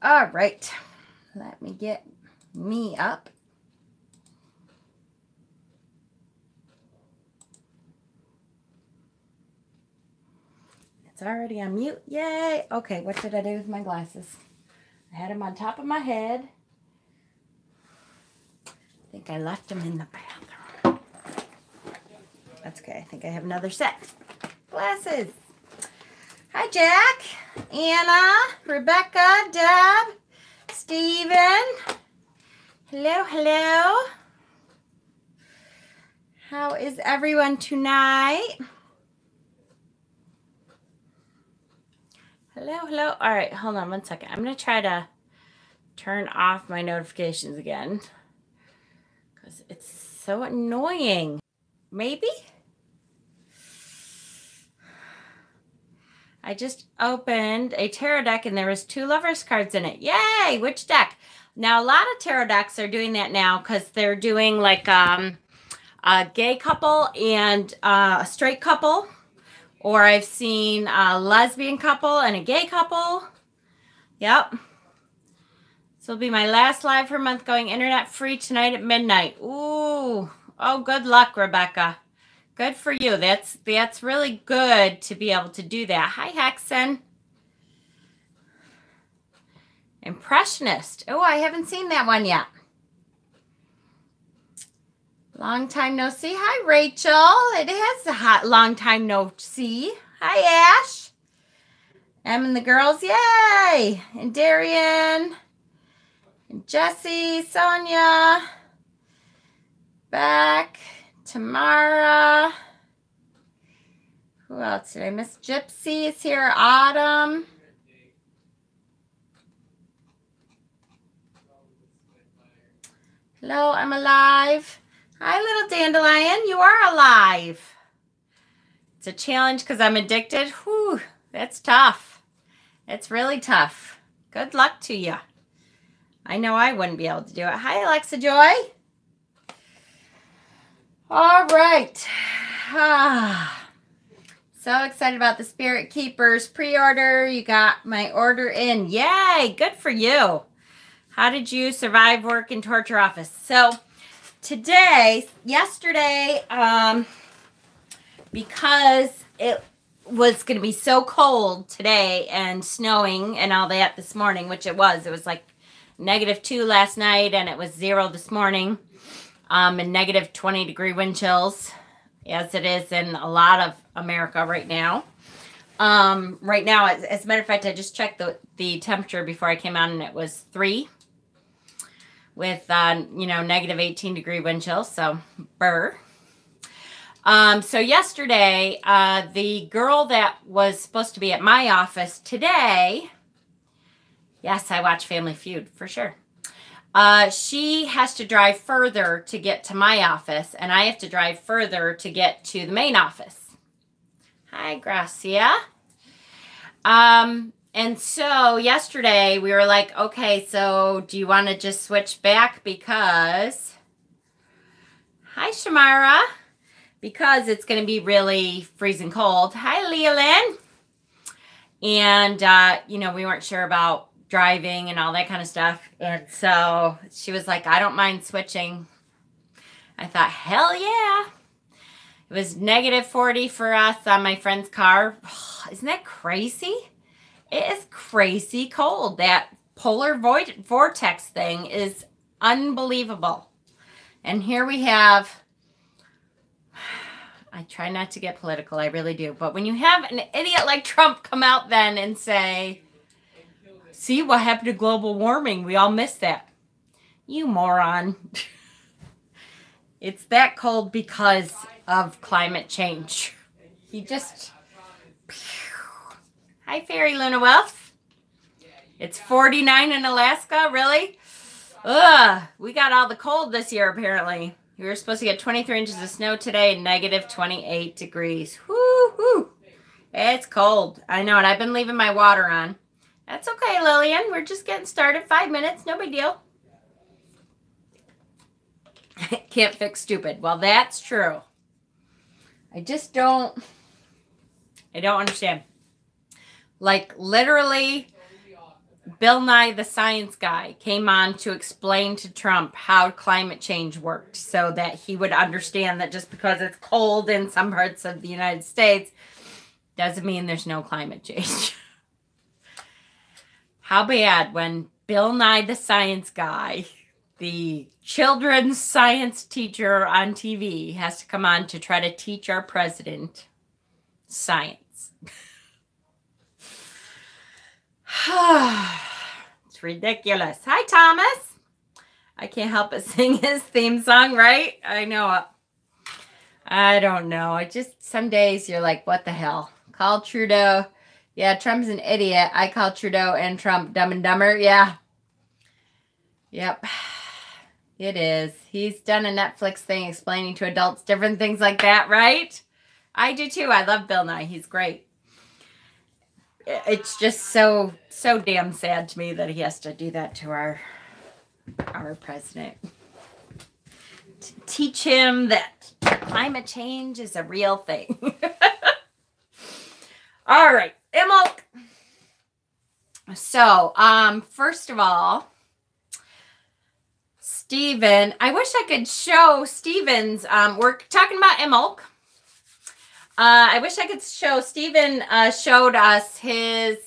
All right. Let me get me up. It's already on mute. Yay. Okay, what did I do with my glasses? I had them on top of my head. I think I left them in the bathroom. That's okay. I think I have another set. Glasses. Hi, Jack, Anna, Rebecca, Deb, Steven. Hello, hello. How is everyone tonight? Hello, hello. All right, hold on one second. I'm going to try to turn off my notifications again because it's so annoying. Maybe? I just opened a tarot deck and there was 2 lovers cards in it. Yay! Which deck? Now, a lot of tarot decks are doing that now because they're doing like a gay couple and a straight couple. Or I've seen a lesbian couple and a gay couple. Yep. This will be my last live for a month, going internet free tonight at midnight. Ooh. Oh, good luck, Rebecca. Good for you. That's really good to be able to do that. Hi, Hexen. Impressionist. Oh, I haven't seen that one yet. Long time no see. Hi, Rachel. It has a hot long time no see. Hi, Ash. Em and the girls. Yay. And Darian. And Jesse. Sonia. Beck. Tamara. Who else did I miss? Gypsy is here. Autumn. Hello, I'm alive. Hi, little dandelion. You are alive. It's a challenge because I'm addicted. Whew, that's tough. It's really tough. Good luck to you. I know I wouldn't be able to do it. Hi, Alexa Joy. All right. So excited about the Spirit Keepers pre-order. You got my order in. Yay, good for you. How did you survive work in torture office? So yesterday, because it was going to be so cold today and snowing and all that this morning, which it was like -2 last night and it was 0 this morning. And -20-degree wind chills, as it is in a lot of America right now. Right now, as a matter of fact, I just checked the temperature before I came on, and it was 3 with, -18-degree wind chills, so burr. So yesterday, the girl that was supposed to be at my office today, yes, I watch Family Feud, for sure. She has to drive further to get to my office, and I have to drive further to get to the main office. Hi, Gracia. And so yesterday we were like, okay, so do you want to just switch back because, hi, Shamara, because it's going to be really freezing cold. Hi, Leolyn. And, we weren't sure about driving and all that kind of stuff. And so she was like, I don't mind switching. I thought, hell yeah. It was -40 for us on my friend's car. Isn't that crazy? It is crazy cold. That polar vortex thing is unbelievable. And here we have, I try not to get political, I really do. But when you have an idiot like Trump come out then and say, see what happened to global warming, we all missed that. You moron. It's that cold because of climate change. He just... Hi, Fairy Luna Wealth. It's 49 in Alaska, really? Ugh, we got all the cold this year, apparently. We were supposed to get 23 inches of snow today and -28 degrees. Woo-hoo. It's cold. I know, and I've been leaving my water on. That's okay, Lillian. We're just getting started. 5 minutes. No big deal. Can't fix stupid. Well, that's true. I don't understand. Like, literally, Bill Nye the Science Guy came on to explain to Trump how climate change worked so that he would understand that just because it's cold in some parts of the United States doesn't mean there's no climate change. How bad when Bill Nye the Science Guy, the children's science teacher on TV, has to come on to try to teach our president science. It's ridiculous. Hi, Thomas. I can't help but sing his theme song, right? I know it. I don't know. Some days you're like, what the hell? Call Trudeau. Yeah, Trump's an idiot. I call Trudeau and Trump dumb and dumber. Yeah. Yep. It is. He's done a Netflix thing explaining to adults different things like that, right? I do too. I love Bill Nye. He's great. It's just so damn sad to me that he has to do that to our president. Teach him that climate change is a real thing. All right, Imbolc. So, first of all, Stephen, I wish I could show Stephen's, we're talking about Imbolc. I wish I could show Stephen showed us his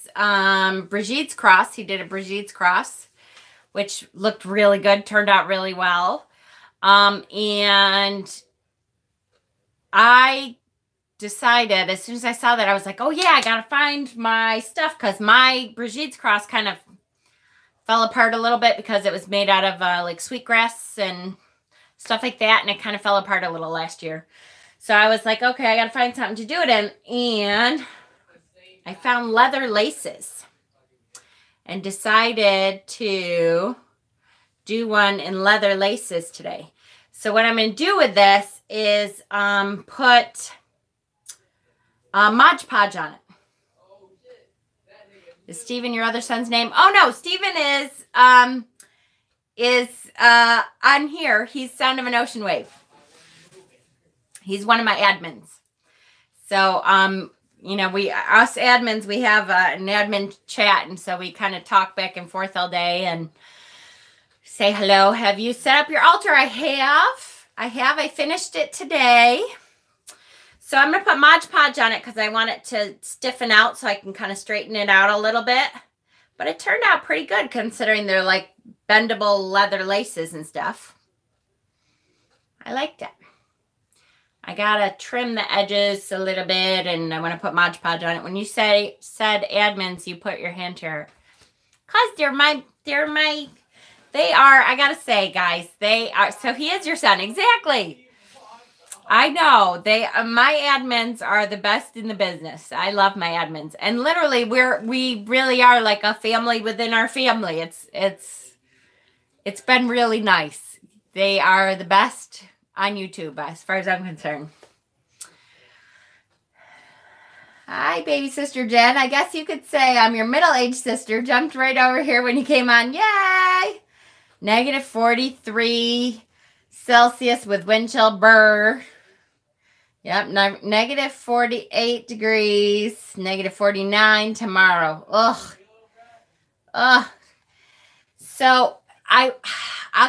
Brigitte's cross. He did a Brigitte's cross, which looked really good, turned out really well. And I decided as soon as I saw that, I was like, oh yeah, I got to find my stuff because my Brigitte's cross kind of fell apart a little bit because it was made out of like sweetgrass and stuff like that. And it kind of fell apart a little last year. So I was like, okay, I got to find something to do it in. And I found leather laces and decided to do one in leather laces today. So what I'm going to do with this is put Mod Podge on it. Is Steven your other son's name? Oh, no, Steven is on here. He's Sound of an Ocean Wave. He's one of my admins. So, you know, us admins, we have an admin chat. And so we kind of talk back and forth all day and say hello. Have you set up your altar? I have. I finished it today. So I'm going to put Mod Podge on it because I want it to stiffen out so I can kind of straighten it out a little bit. But it turned out pretty good considering they're like bendable leather laces and stuff. I liked it. I gotta trim the edges a little bit, and I want to put Mod Podge on it. When you said admins, you put your hand here, cause they are. I gotta say, guys, they are. So he is your son, exactly. I know my admins are the best in the business. I love my admins, and literally, we really are like a family within our family. It's been really nice. They are the best on YouTube, as far as I'm concerned. Hi, baby sister Jen. I guess you could say I'm your middle-aged sister. Jumped right over here when you came on. Yay! Negative 43 Celsius with wind chill burr. Yep, negative 48 degrees. Negative 49 tomorrow. Ugh. So, I'll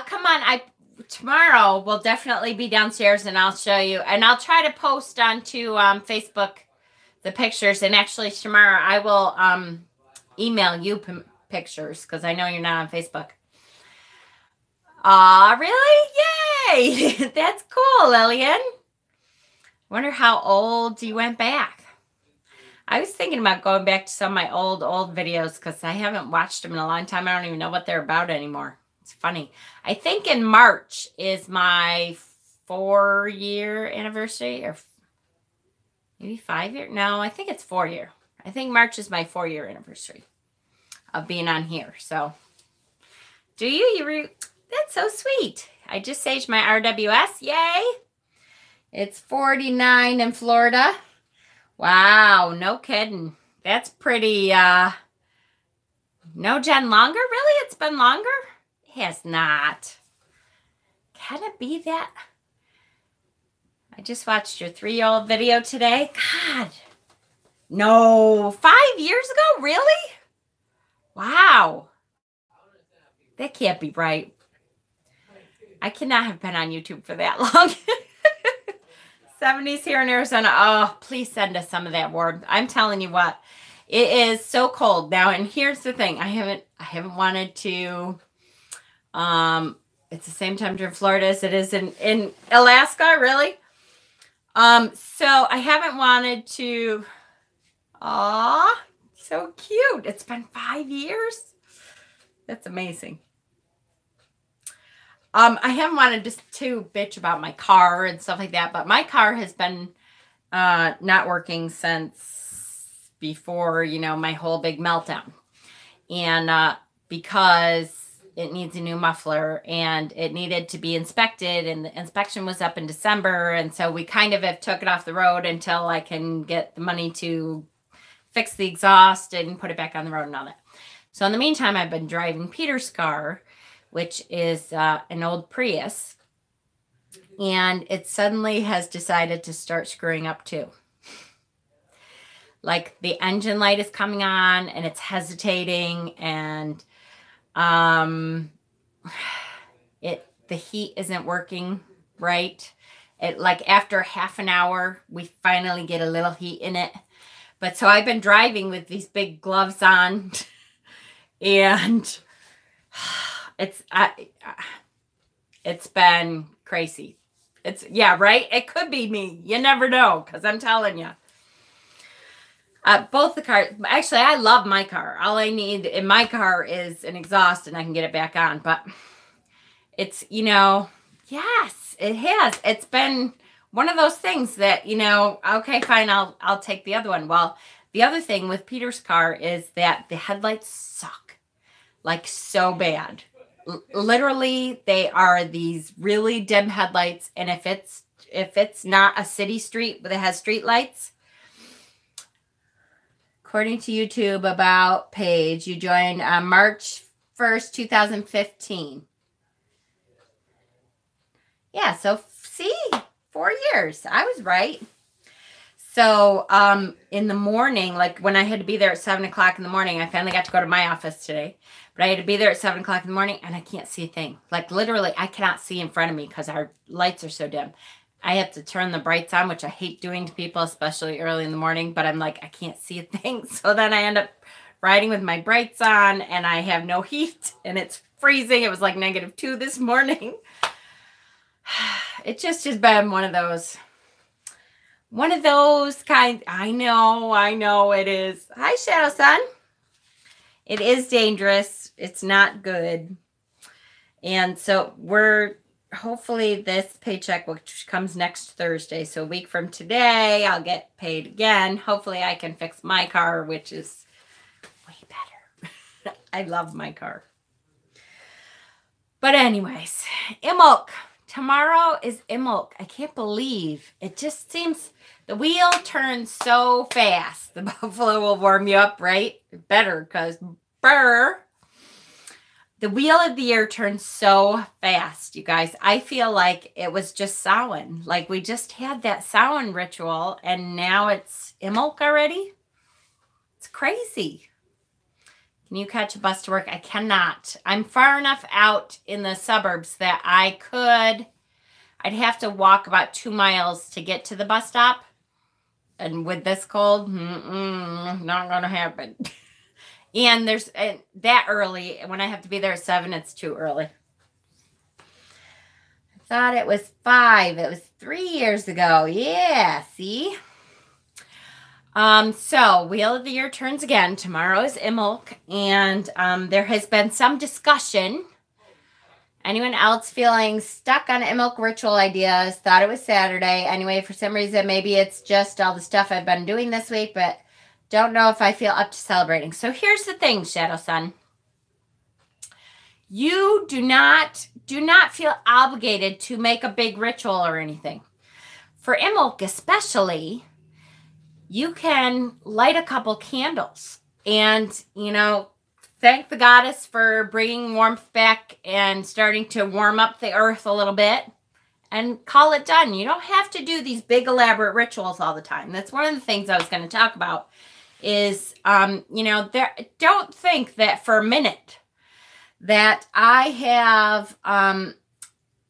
come on. Tomorrow we'll definitely be downstairs and I'll show you. And I'll try to post onto Facebook the pictures. And actually tomorrow I will email you pictures because I know you're not on Facebook. Aw, really? Yay! That's cool, Lillian. Wonder how old you went back. I was thinking about going back to some of my old videos because I haven't watched them in a long time. I don't even know what they're about anymore. It's funny. I think in March is my 4-year anniversary, or maybe 5-year. No, I think it's 4-year. I think March is my 4-year anniversary of being on here. So, do you? That's so sweet. I just saged my RWS. Yay! It's 49 in Florida. Wow, no kidding. That's pretty. No, Jen, longer? Really? It's been longer? Has not. Can it be that? I just watched your 3-year-old video today. God. No. 5 years ago? Really? Wow. That can't be right. I cannot have been on YouTube for that long. 70s here in Arizona. Oh, please send us some of that warmth. I'm telling you what, it is so cold now. And here's the thing: I haven't wanted to. It's the same temperature in Florida as it is in Alaska, really. So I haven't wanted to. Aw, so cute. It's been 5 years. That's amazing. I haven't wanted to bitch about my car and stuff like that, but my car has been not working since before, my whole big meltdown. And because it needs a new muffler and it needed to be inspected, and the inspection was up in December, and so we kind of have took it off the road until I can get the money to fix the exhaust and put it back on the road and all that. So in the meantime, I've been driving Peter's car, which is an old Prius, and it suddenly has decided to start screwing up too. Like the engine light is coming on and it's hesitating, and the heat isn't working right. It, like, after half an hour, we finally get a little heat in it. But so I've been driving with these big gloves on, and it's been crazy. Yeah, right? It could be me. You never know, because I'm telling you. Both the cars, actually, I love my car. All I need in my car is an exhaust, and I can get it back on. But it's, yes, it has. It's been one of those things that, okay, fine, I'll take the other one. Well, the other thing with Peter's car is that the headlights suck, like, so bad. Literally, they are these really dim headlights, and if it's not a city street that has street lights, according to YouTube About page, you joined on March 1st, 2015. Yeah, so see, 4 years. I was right. So in the morning, like when I had to be there at 7 o'clock in the morning, I finally got to go to my office today. But I had to be there at 7 o'clock in the morning, and I can't see a thing. Like, literally, I cannot see in front of me because our lights are so dim. I have to turn the brights on, which I hate doing to people, especially early in the morning. But I'm like, I can't see a thing. So then I end up riding with my brights on, and I have no heat, and it's freezing. It was like -2 this morning. It just has been one of those kind. I know it is. Hi, Shadow Sun. It is dangerous. It's not good. And so hopefully this paycheck, which comes next Thursday, so a week from today, I'll get paid again. Hopefully I can fix my car, which is way better. I love my car. But anyways, Imbolc. Tomorrow is Imbolc. I can't believe it. Just seems the wheel turns so fast. The buffalo will warm you up, right? Better, because burr. The wheel of the year turns so fast, you guys. I feel like it was just Samhain. Like, we just had that Samhain ritual, and now it's Imbolc already. It's crazy. Can you catch a bus to work? I cannot. I'm far enough out in the suburbs that I'd have to walk about 2 miles to get to the bus stop. And with this cold, not going to happen. And there's that early, when I have to be there at 7, it's too early. I thought it was 5. It was 3 years ago. Yeah, see? So Wheel of the Year turns again. Tomorrow is Imbolc, and there has been some discussion. Anyone else feeling stuck on Imbolc ritual ideas? Thought it was Saturday. Anyway, for some reason, maybe it's just all the stuff I've been doing this week, but don't know if I feel up to celebrating. So here's the thing, Shadow Sun. You do not feel obligated to make a big ritual or anything. For Imbolc especially, you can light a couple candles and, thank the goddess for bringing warmth back and starting to warm up the earth a little bit, and call it done. You don't have to do these big elaborate rituals all the time. That's one of the things I was going to talk about, is, don't think that for a minute that I have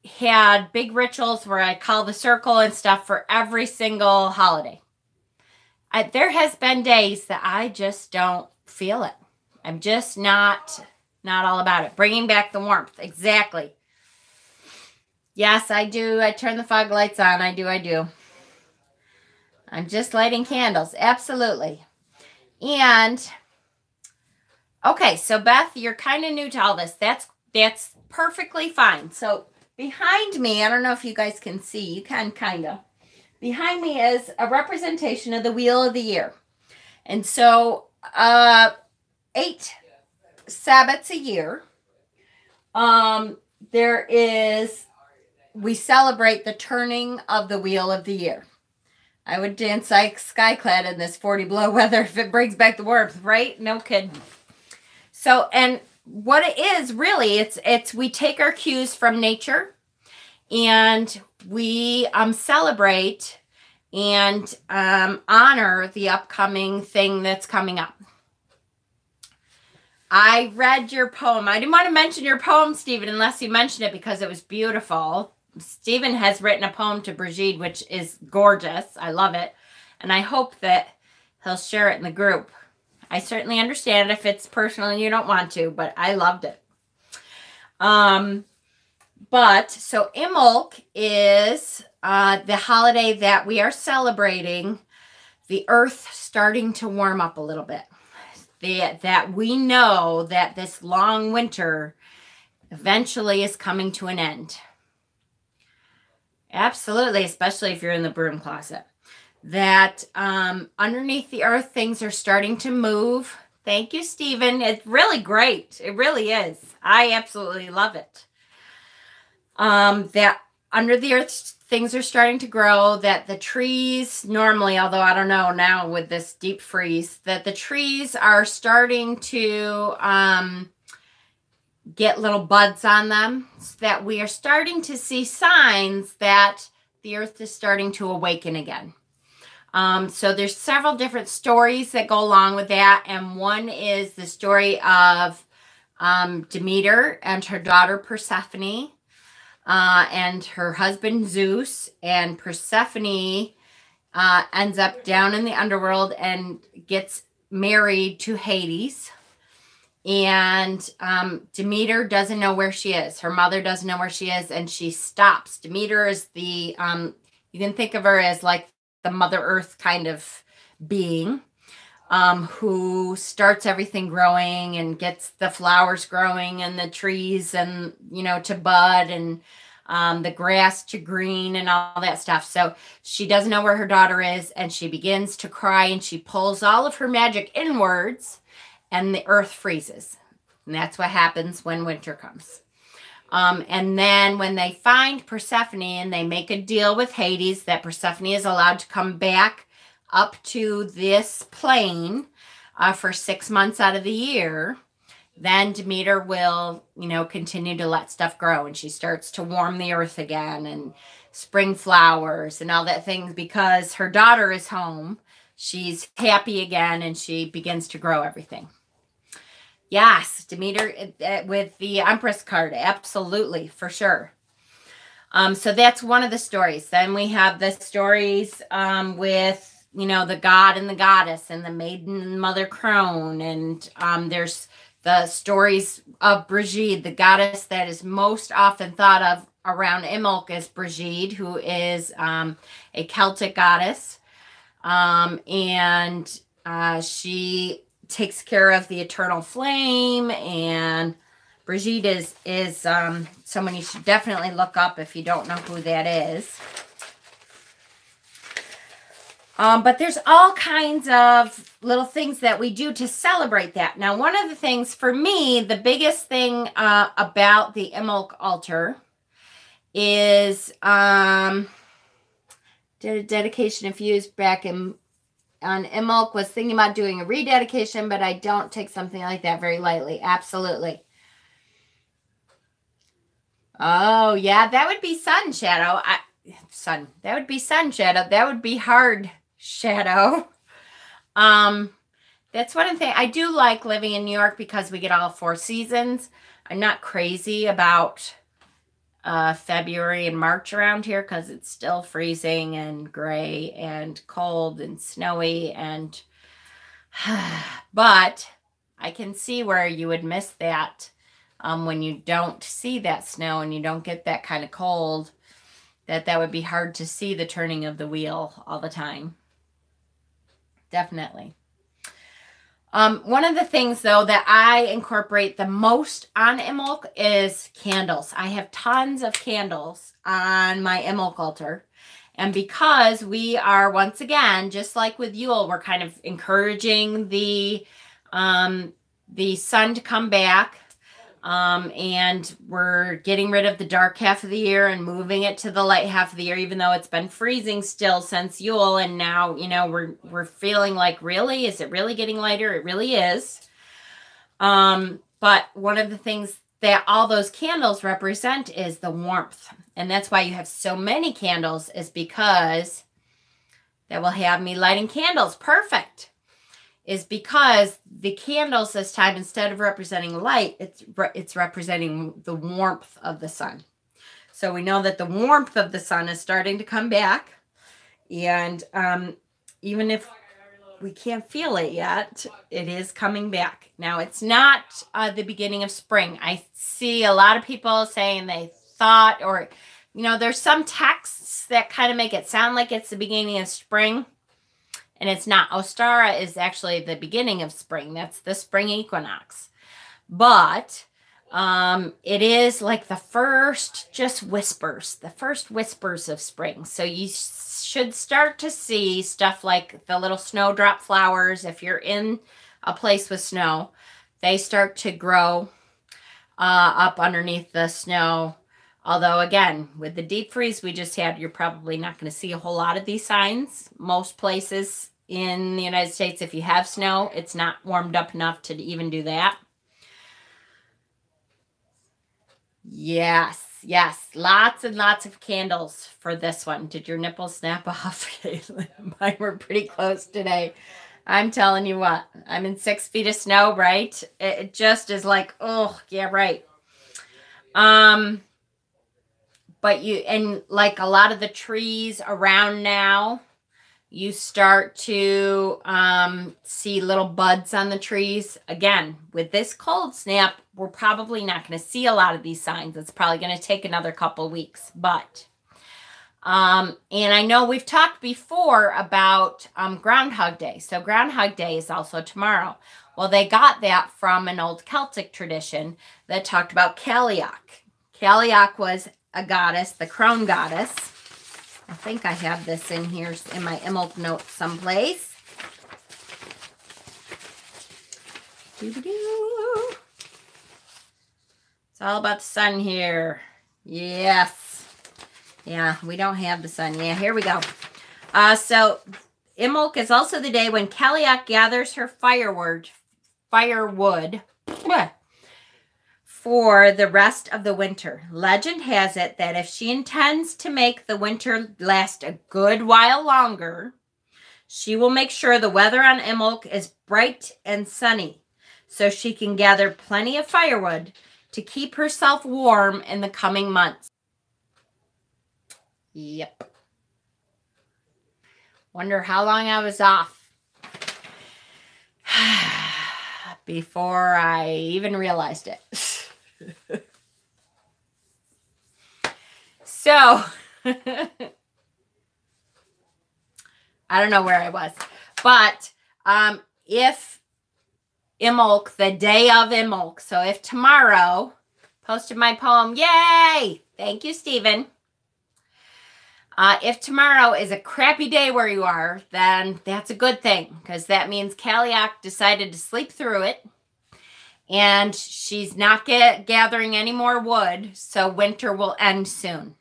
had big rituals where I call the circle and stuff for every single holiday. There has been days that I just don't feel it. I'm just not all about it. Bringing back the warmth. Exactly. Yes, I do. I turn the fog lights on. I do. I'm just lighting candles. Absolutely. And, okay, so Beth, you're kind of new to all this. That's perfectly fine. So behind me, I don't know if you guys can see. You can kind of. Behind me is a representation of the Wheel of the Year. And so 8 Sabbats a year. We celebrate the turning of the Wheel of the Year. I would dance like skyclad in this 40 below weather if it brings back the warmth, right? No kidding. So, and what it is really, it's we take our cues from nature and we celebrate and honor the upcoming thing that's coming up. I read your poem. I didn't want to mention your poem, Stephen, unless you mentioned it because it was beautiful. Stephen has written a poem to Brigitte, which is gorgeous. I love it. And I hope that he'll share it in the group. I certainly understand if it's personal and you don't want to, but I loved it. So Imbolc is the holiday that we are celebrating the earth starting to warm up a little bit. That we know that this long winter eventually is coming to an end. Absolutely, especially if you're in the broom closet. That underneath the earth, things are starting to move. Thank you, Stephen. It's really great. It really is. I absolutely love it. That under the earth, things are starting to grow, that the trees normally, although I don't know now with this deep freeze, that the trees are starting to get little buds on them, so that we are starting to see signs that the earth is starting to awaken again. So there's several different stories that go along with that, and one is the story of Demeter and her daughter Persephone, and her husband Zeus, and Persephone ends up down in the underworld and gets married to Hades. And Demeter doesn't know where she is. Her mother doesn't know where she is, and she stops. Demeter is the, you can think of her as like the Mother Earth kind of being, who starts everything growing and gets the flowers growing and the trees and, to bud and the grass to green and all that stuff. So she doesn't know where her daughter is, and she begins to cry, and she pulls all of her magic inwards, and the earth freezes. And that's what happens when winter comes. And then when they find Persephone and they make a deal with Hades that Persephone is allowed to come back up to this plane for 6 months out of the year, then Demeter will, continue to let stuff grow. And she starts to warm the earth again and spring flowers and all that things, because her daughter is home. She's happy again, and she begins to grow everything. Yes, Demeter with the Empress card. Absolutely, for sure. So that's one of the stories. Then we have the stories with, the god and the goddess and the maiden and mother crone. And there's the stories of Brigitte, the goddess that is most often thought of around Imbolc as Brigitte, who is a Celtic goddess. And she takes care of the eternal flame, and Brigitte is someone you should definitely look up if you don't know who that is. But there's all kinds of little things that we do to celebrate that. Now, one of the things for me, the biggest thing about the Imbolc altar is did a dedication a few years back on Imbolc, was thinking about doing a rededication, but I don't take something like that very lightly. Absolutely. Oh, yeah, that would be sun shadow. That would be sun shadow. That would be hard shadow. That's one thing. I do like living in New York because we get all 4 seasons. I'm not crazy about February and March around here because it's still freezing and gray and cold and snowy and but I can see where you would miss that when you don't see that snow and you don't get that kind of cold, that would be hard to see the turning of the wheel all the time. Definitely. One of the things, though, that I incorporate the most on Imbolc is candles. I have tons of candles on my Imbolc altar. And because we are, once again, just like with Yule, we're kind of encouraging the sun to come back. And we're getting rid of the dark half of the year and moving it to the light half of the year, even though it's been freezing still since Yule. And now, you know, we're feeling like, really, is it really getting lighter? It really is. But one of the things that all those candles represent is the warmth. And that's why you have so many candles, is because that will have me lighting candles. Perfect. Is because the candles this time, instead of representing light, it's representing the warmth of the sun. So we know that the warmth of the sun is starting to come back. And even if we can't feel it yet, it is coming back. Now, it's not the beginning of spring. I see a lot of people saying they thought, or, you know, there's some texts that kind of make it sound like it's the beginning of spring. And it's not. Ostara is actually the beginning of spring. That's the spring equinox. But it is like the first just whispers, the first whispers of spring. So you should start to see stuff like the little snowdrop flowers. If you're in a place with snow, they start to grow up underneath the snow. Although, again, with the deep freeze we just had, you're probably not going to see a whole lot of these signs. Most places in the United States, if you have snow, it's not warmed up enough to even do that. Yes, yes. Lots and lots of candles for this one. Did your nipples snap off? Mine were pretty close today. I'm telling you what. I'm in 6 feet of snow, right? It just is like, oh, yeah, right. But and like a lot of the trees around now, you start to see little buds on the trees. Again, with this cold snap, we're probably not going to see a lot of these signs. It's probably going to take another couple weeks. But, and I know we've talked before about Groundhog Day. So Groundhog Day is also tomorrow. Well, they got that from an old Celtic tradition that talked about Cailleach. Cailleach was a goddess, the crone goddess. I think I have this in here in my Imbolc notes someplace. Doo-doo-doo. It's all about the sun here. Yes. Yeah, we don't have the sun. Yeah, here we go. So Imbolc is also the day when Cailleach gathers her firewood for the rest of the winter. Legend has it that if she intends to make the winter last a good while longer, she will make sure the weather on Imbolc is bright and sunny so she can gather plenty of firewood to keep herself warm in the coming months. Yep. Wonder how long I was off before I even realized it. So, I don't know where I was, but if Imbolc, the day of Imbolc, so if tomorrow, posted my poem, yay! Thank you, Stephen. If tomorrow is a crappy day where you are, then that's a good thing, because that means Cailleach decided to sleep through it. And she's not gathering any more wood, so winter will end soon.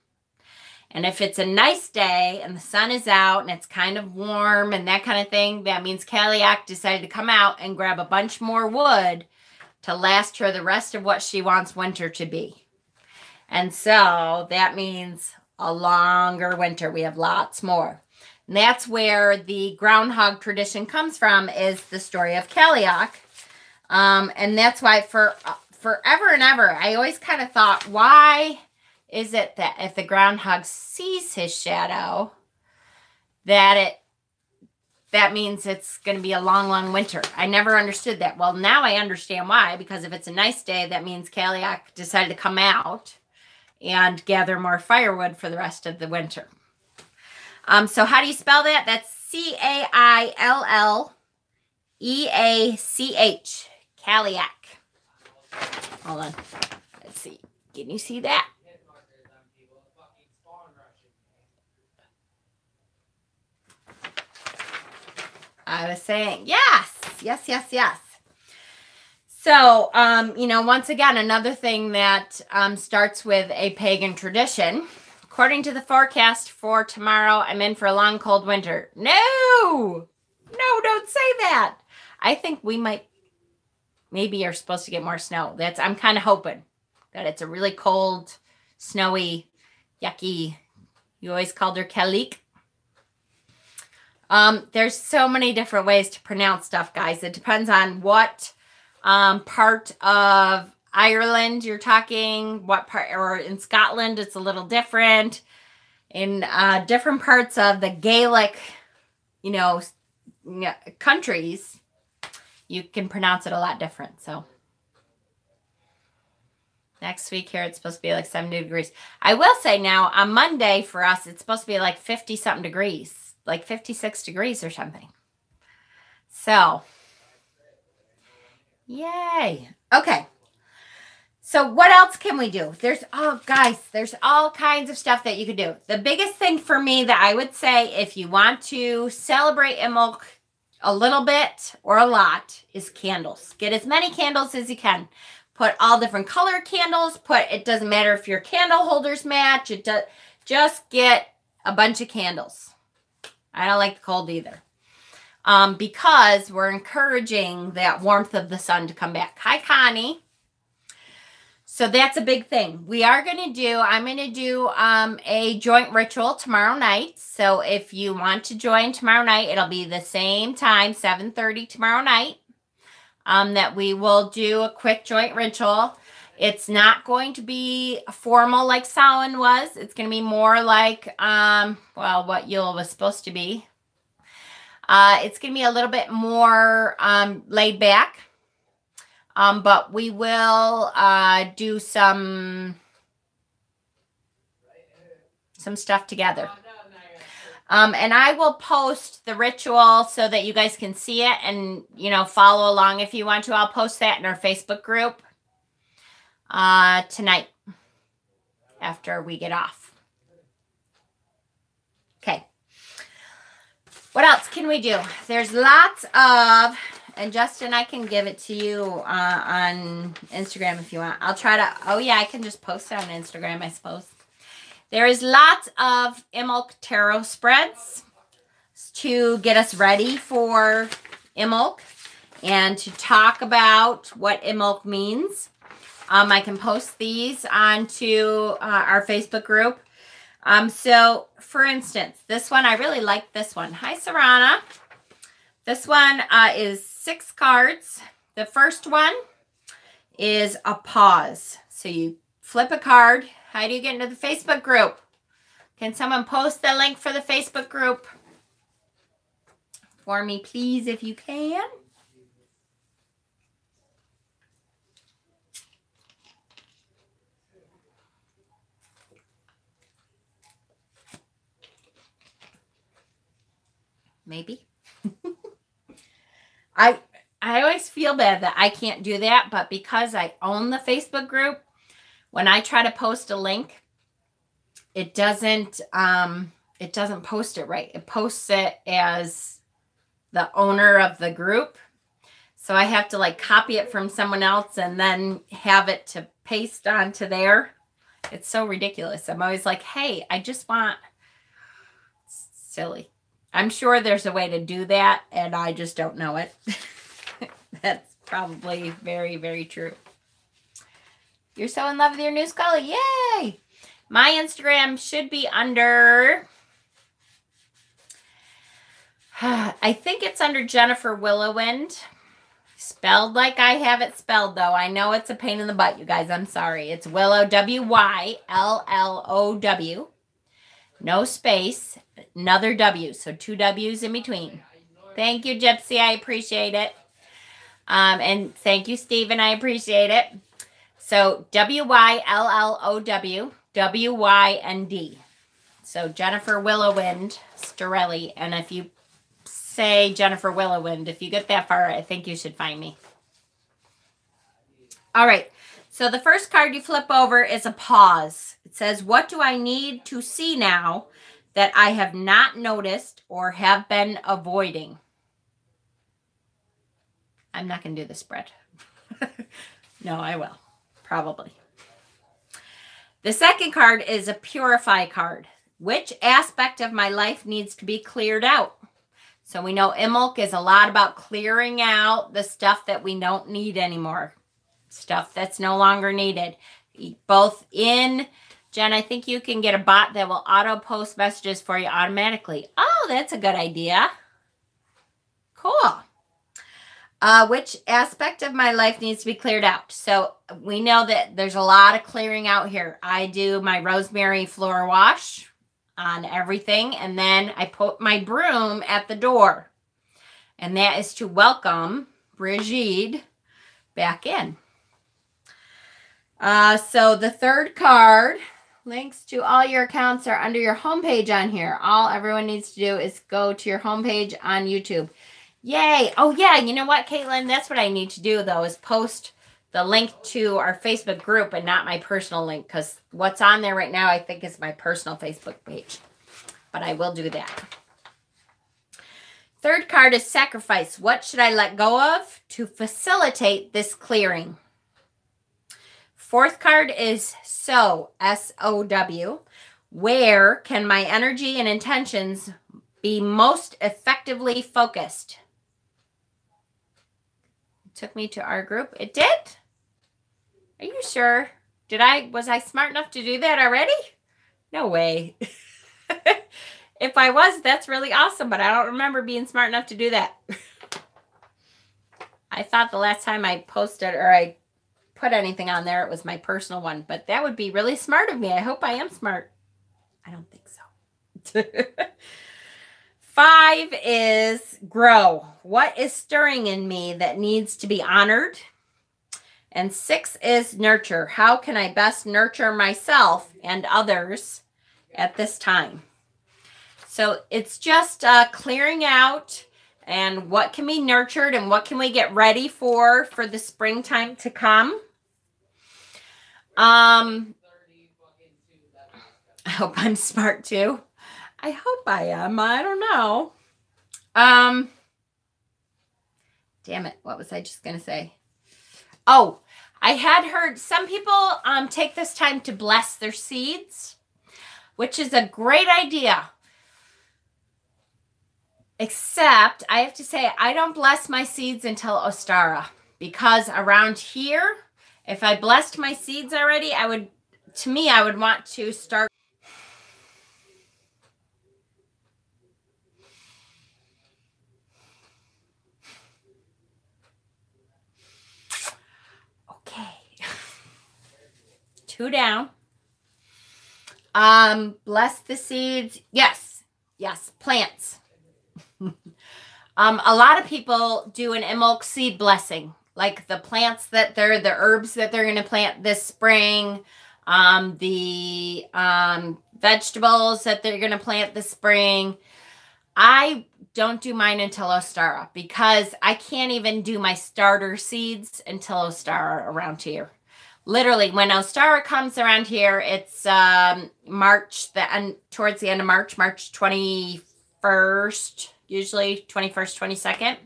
And if it's a nice day and the sun is out and it's kind of warm and that kind of thing, that means Cailleach decided to come out and grab a bunch more wood to last her the rest of what she wants winter to be. And so that means a longer winter. We have lots more. And that's where the groundhog tradition comes from, is the story of Cailleach. And that's why forever and ever, I always kind of thought, why is it that if the groundhog sees his shadow, that means it's going to be a long, long winter? I never understood that. Well, now I understand why, because if it's a nice day, that means Cailleach decided to come out and gather more firewood for the rest of the winter. So how do you spell that? That's Cailleach. Cailleach. Hold on. Let's see. Can you see that? I was saying, yes. So, once again, another thing that starts with a pagan tradition. According to the forecast for tomorrow, I'm in for a long, cold winter. No, don't say that. I think we maybe are supposed to get more snow. I'm kind of hoping that it's a really cold, snowy, yucky. You always called her Cailleach. There's so many different ways to pronounce stuff, guys. It depends on what part of Ireland you're talking, what part, or in Scotland it's a little different. In different parts of the Gaelic, countries, you can pronounce it a lot different. So next week here, it's supposed to be like 70 degrees. I will say now, on Monday for us, it's supposed to be like 50-something degrees, like 56 degrees or something. So, yay. Okay. So what else can we do? There's all kinds of stuff that you could do. The biggest thing for me that I would say, if you want to celebrate Imbolc a little bit or a lot, is candles. Get as many candles as you can. Put all different color candles. It doesn't matter if your candle holders match. Just get a bunch of candles. I don't like the cold either. Because we're encouraging that warmth of the sun to come back. Hi, Connie. So that's a big thing. I'm going to do a joint ritual tomorrow night. So if you want to join tomorrow night, it'll be the same time, 7:30 tomorrow night, that we will do a quick joint ritual. It's not going to be formal like Samhain was. It's going to be more like, what Yule was supposed to be. It's going to be a little bit more laid back. But we will do some stuff together. And I will post the ritual so that you guys can see it and, follow along if you want to. I'll post that in our Facebook group tonight after we get off. Okay. What else can we do? There's lots of... And Justin, I can give it to you on Instagram if you want. I'll try to... Oh, yeah, I can just post it on Instagram, I suppose. There is lots of Imbolc tarot spreads to get us ready for Imbolc and to talk about what Imbolc means. I can post these onto our Facebook group. So, for instance, this one, I really like this one. Hi, Sarana. This one is 6 cards. The first one is a pause. So you flip a card. How do you get into the Facebook group? Can someone post the link for the Facebook group for me, please, if you can? Maybe. I always feel bad that I can't do that, but because I own the Facebook group, when I try to post a link, it doesn't post it right. It posts it as the owner of the group. So I have to copy it from someone else and then have it to paste onto there. It's so ridiculous. I'm always like, hey, I just want... It's silly. I'm sure there's a way to do that, and I just don't know it. That's probably very, very true. You're so in love with your new Scully. Yay! My Instagram should be under I think it's under Jennifer Willowind. Spelled like I have it spelled, though. I know it's a pain in the butt, you guys. I'm sorry. It's Willow, W-Y-L-L-O-W. No space, another W. So 2 W's in between. Thank you, Gypsy. I appreciate it. And thank you, Stephen. I appreciate it. So W-Y-L-L-O-W, W-Y-N-D. So Jennifer Willowind Storelli. And if you say Jennifer Willowind, if you get that far, I think you should find me. All right. So the first card you flip over is a pause. It says, what do I need to see now that I have not noticed or have been avoiding? I'm not going to do the spread. No, I will. Probably. The second card is a purify card. Which aspect of my life needs to be cleared out? So we know Imbolc is a lot about clearing out the stuff that we don't need anymore. Stuff that's no longer needed. Both in, Jen, I think you can get a bot that will auto-post messages for you automatically. Oh, that's a good idea. Cool. Which aspect of my life needs to be cleared out? So we know that there's a lot of clearing out here. I do my rosemary floor wash on everything, and then I put my broom at the door. And that is to welcome Brigitte back in. So the third card, links to all your accounts are under your homepage on here. All everyone needs to do is go to your homepage on YouTube. Yay. Oh, yeah. You know what, Caitlin? That's what I need to do, though, is post the link to our Facebook group and not my personal link, because what's on there right now, I think, is my personal Facebook page. But I will do that. Third card is sacrifice. What should I let go of to facilitate this clearing? Fourth card is sow, S-O-W. Where can my energy and intentions be most effectively focused? Took me to our group. It did? Are you sure? Was I smart enough to do that already? No way. If I was, that's really awesome, but I don't remember being smart enough to do that. I thought the last time I posted or I put anything on there, it was my personal one, but that would be really smart of me. I hope I am smart. I don't think so. 5 is grow. What is stirring in me that needs to be honored? And 6 is nurture. How can I best nurture myself and others at this time? So it's just clearing out and what can be nurtured and what can we get ready for the springtime to come. I hope I'm smart too. I hope I am. I don't know. Damn it. What was I just going to say? Oh, I had heard some people take this time to bless their seeds, which is a great idea. Except, I have to say, I don't bless my seeds until Ostara. Because around here, if I blessed my seeds already, I would want to start. Okay. 2 down. Bless the seeds. Yes. Yes. Plants. A lot of people do an Imbolc seed blessing, like the plants the herbs that they're going to plant this spring, the vegetables that they're going to plant this spring. I don't do mine until Ostara because I can't even do my starter seeds until Ostara around here. Literally, when Ostara comes around here, it's March, towards the end of March, March 21st. Usually 21st,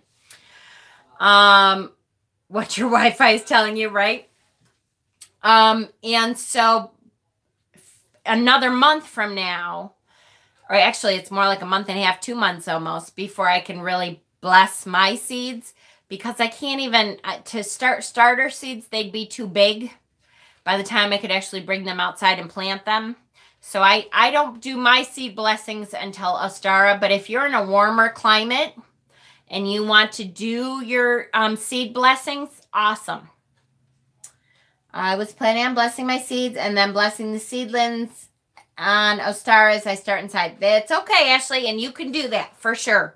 22nd. What your Wi-Fi is telling you, right? And so another month from now, or actually it's more like a month and a half, 2 months almost, before I can really bless my seeds, because I can't even, to start starter seeds, they'd be too big by the time I could actually bring them outside and plant them. So I don't do my seed blessings until Ostara, but if you're in a warmer climate and you want to do your seed blessings, awesome. I was planning on blessing my seeds and then blessing the seedlings on Ostara as I start inside. That's okay, Ashley, and you can do that for sure.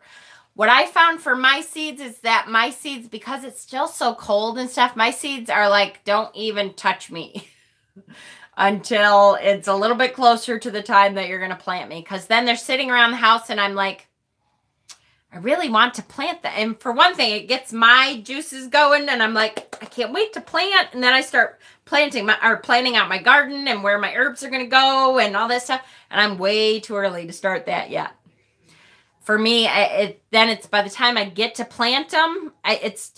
What I found for my seeds is that my seeds, because it's still so cold and stuff, my seeds are like, don't even touch me until it's a little bit closer to the time that you're going to plant me. Because then they're sitting around the house and I'm like, I really want to plant them. And for one thing, it gets my juices going and I'm like, I can't wait to plant. And then I start planning out my garden and where my herbs are going to go and all that stuff. And I'm way too early to start that yet. For me, then it's by the time I get to plant them,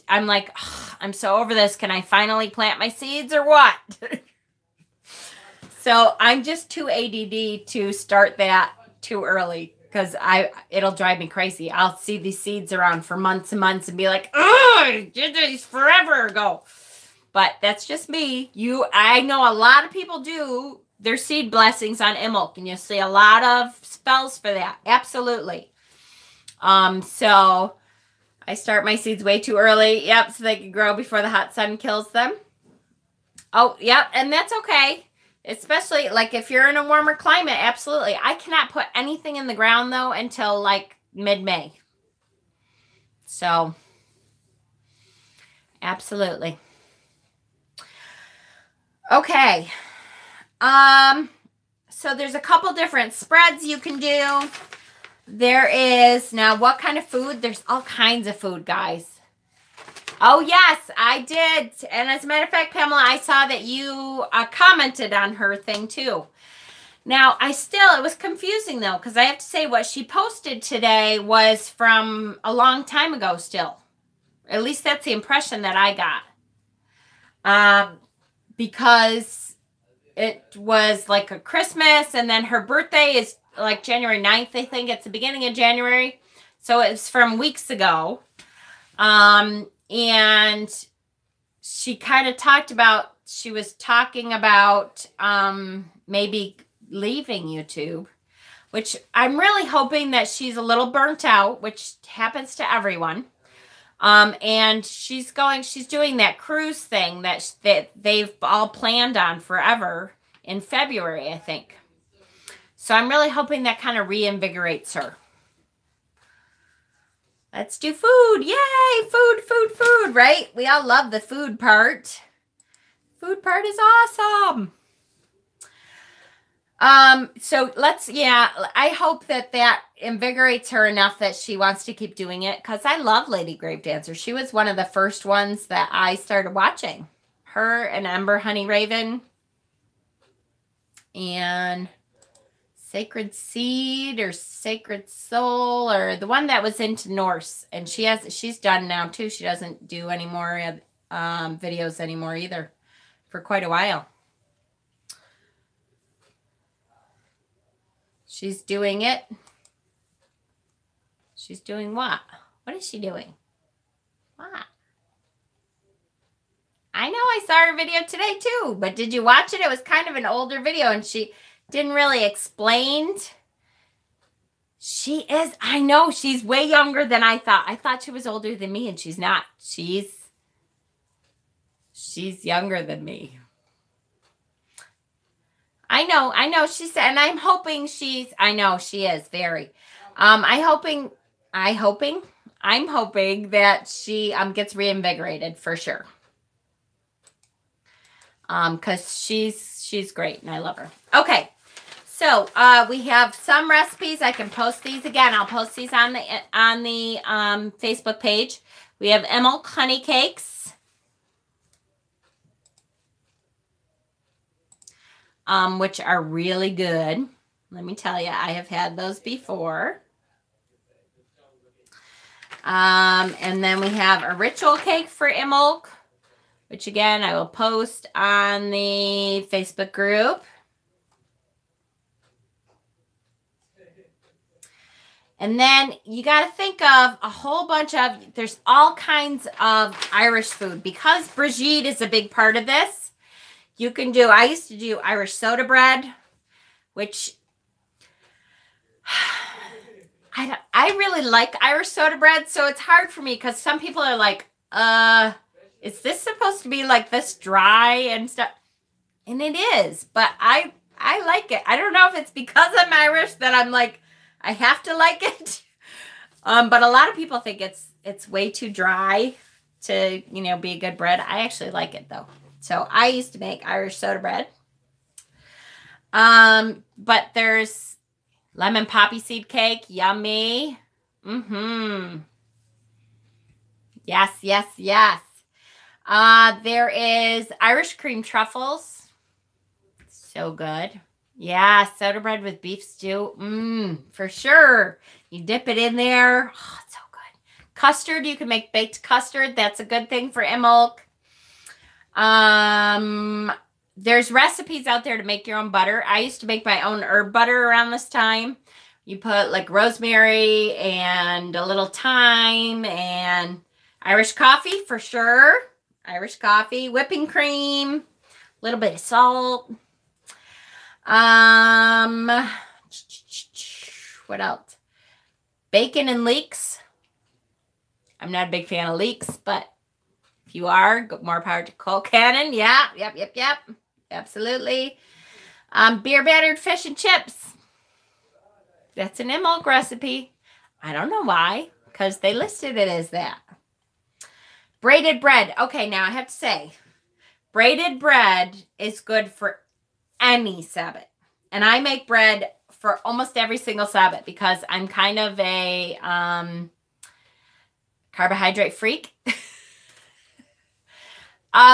I'm like, oh, I'm so over this. Can I finally plant my seeds or what? So I'm just too ADD to start that too early because it'll drive me crazy. I'll see these seeds around for months and months and be like, oh, I did this forever ago. But that's just me. I know a lot of people do their seed blessings on Imbolc, and you'll see a lot of spells for that. Absolutely. So I start my seeds way too early. Yep. So they can grow before the hot sun kills them. Oh, yep. And that's okay. Especially like if you're in a warmer climate. Absolutely. I cannot put anything in the ground though until like mid-May. So absolutely. Okay. So there's a couple different spreads you can do. There is, now what kind of food? There's all kinds of food, guys. Oh, yes, I did. And as a matter of fact, Pamela, I saw that you commented on her thing too. Now, it was confusing though, because I have to say what she posted today was from a long time ago still. At least that's the impression that I got. Because it was like a Christmas and then her birthday is like January 9th, I think. It's the beginning of January. So it's from weeks ago. And she kind of she was talking about maybe leaving YouTube, which I'm really hoping that she's a little burnt out, which happens to everyone. And she's doing that cruise thing that they've all planned on forever in February, I think. So I'm really hoping that kind of reinvigorates her. Let's do food. Yay! Food, food, food, right? We all love the food part. Food part is awesome. So I hope that invigorates her enough that she wants to keep doing it, because I love Lady Grave Dancer. She was one of the first ones that I started watching. Her and Ember Honey Raven and Sacred Seed or Sacred Soul, or the one that was into Norse, and she's done now too. She doesn't do any more videos anymore either for quite a while. She's doing it. She's doing what? What is she doing? What? I know I saw her video today too, but did you watch it? It was kind of an older video and she didn't really explain. I know, she's way younger than I thought. I thought she was older than me, and she's not. She's younger than me. I know, she said, and I'm hoping I know she is very. I'm hoping that she gets reinvigorated for sure. Because she's great and I love her. Okay. So, we have some recipes. I can post these again. I'll post these on the Facebook page. We have Imbolc honey cakes. Which are really good. Let me tell you, I have had those before. And then we have a ritual cake for Imbolc, which again, I will post on the Facebook group. And then you got to think of a whole bunch of, there's all kinds of Irish food. Because Brigitte is a big part of this, you can do, I used to do Irish soda bread, which I really like Irish soda bread, so it's hard for me because some people are like, is this supposed to be like this dry and stuff? And it is, but I like it. I don't know if it's because I'm Irish that I'm like, I have to like it. But a lot of people think it's way too dry to, be a good bread. I actually like it though. So I used to make Irish soda bread. But there's lemon poppy seed cake. Yummy. Yes, yes, yes. There is Irish cream truffles. So good. Yeah, soda bread with beef stew. For sure. You dip it in there. Oh, it's so good. Custard, you can make baked custard. That's a good thing for Imbolc. There's recipes out there to make your own butter. I used to make my own herb butter around this time. You put like rosemary and a little thyme and Irish coffee for sure. Irish coffee, whipping cream, a little bit of salt. What else? Bacon and leeks. I'm not a big fan of leeks, but if you are, more power to Cole Cannon. Yeah, yep. Absolutely. Beer battered fish and chips. That's an Imbolc recipe. I don't know why, because they listed it as that. Braided bread. Okay, now I have to say, braided bread is good for any Sabbath. And I make bread for almost every single Sabbath because I'm kind of a carbohydrate freak.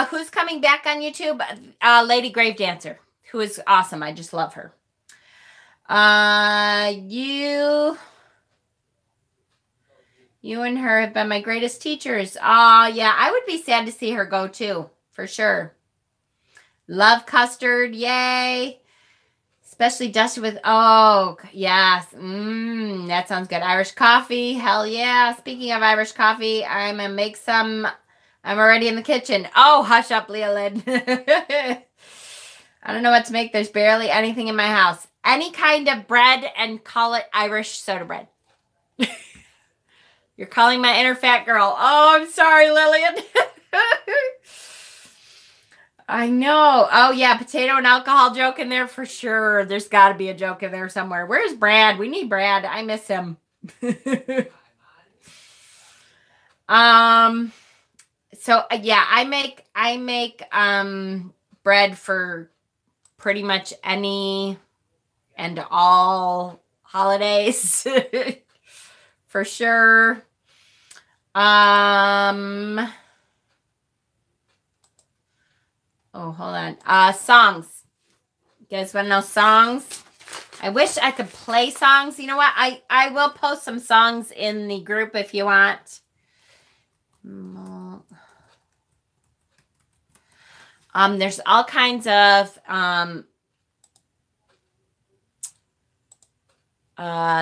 Who's coming back on YouTube? Lady Grave Dancer, who is awesome. I just love her. You and her have been my greatest teachers. Oh, yeah, I would be sad to see her go too, for sure. Love custard, yay. Especially dusted with, oh, yes. That sounds good. Irish coffee, hell yeah. Speaking of Irish coffee, I'm going to make some. I'm already in the kitchen. Oh, hush up, Leolyn. I don't know what to make. There's barely anything in my house. Any kind of bread and call it Irish soda bread. You're calling my inner fat girl. Oh, I'm sorry, Lillian. I know. Oh, yeah. Potato and alcohol joke in there for sure. There's got to be a joke in there somewhere. Where's Brad? We need Brad. I miss him. So, yeah, I make bread for pretty much any and all holidays. For sure. Oh, hold on. Songs. You guys want to know songs? I wish I could play songs. You know what? I will post some songs in the group if you want. There's all kinds of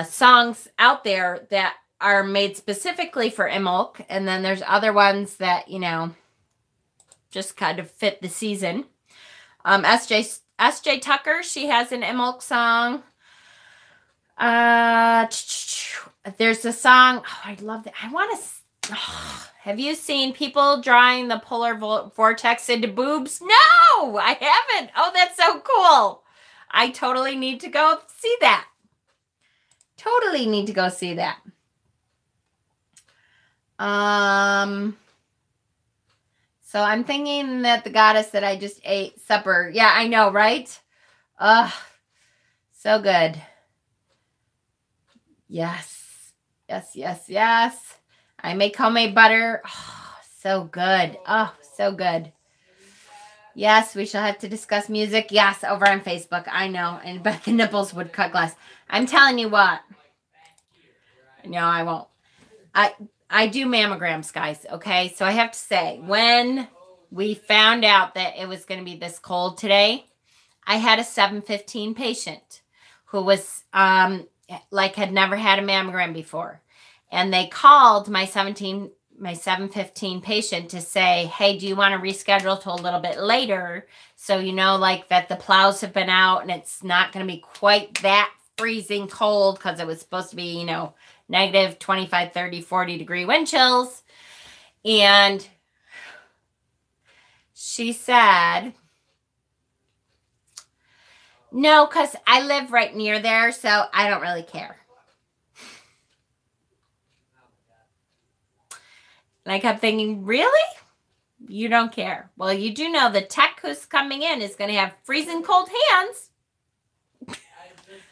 songs out there that are made specifically for Imbolc, and then there's other ones that, just kind of fit the season. SJ Tucker, she has an Imbolc song. There's a song, oh, I love that. I want to, have you seen people drawing the polar vortex into boobs? No, I haven't. Oh, that's so cool. I totally need to go see that. Totally need to go see that. So I'm thinking that the goddess that I just ate supper. Yeah, I know, right? Ugh, so good. Yes. I make homemade butter. Oh, so good. Oh, so good. Yes, we shall have to discuss music. Yes, over on Facebook. I know. And but the nipples would cut glass. I'm telling you what. No, I won't. I do mammograms, guys, okay? So I have to say, when we found out that it was going to be this cold today, I had a 7:15 patient who was, had never had a mammogram before. And they called my my 7:15 patient to say, hey, do you want to reschedule to a little bit later? So, you know, like that the plows have been out and it's not going to be quite that freezing cold because it was supposed to be, you know, negative 25, 30, 40 degree wind chills. And she said, no, because I live right near there, so I don't really care. And I kept thinking, really? You don't care. Well, you do know the tech who's coming in is going to have freezing cold hands.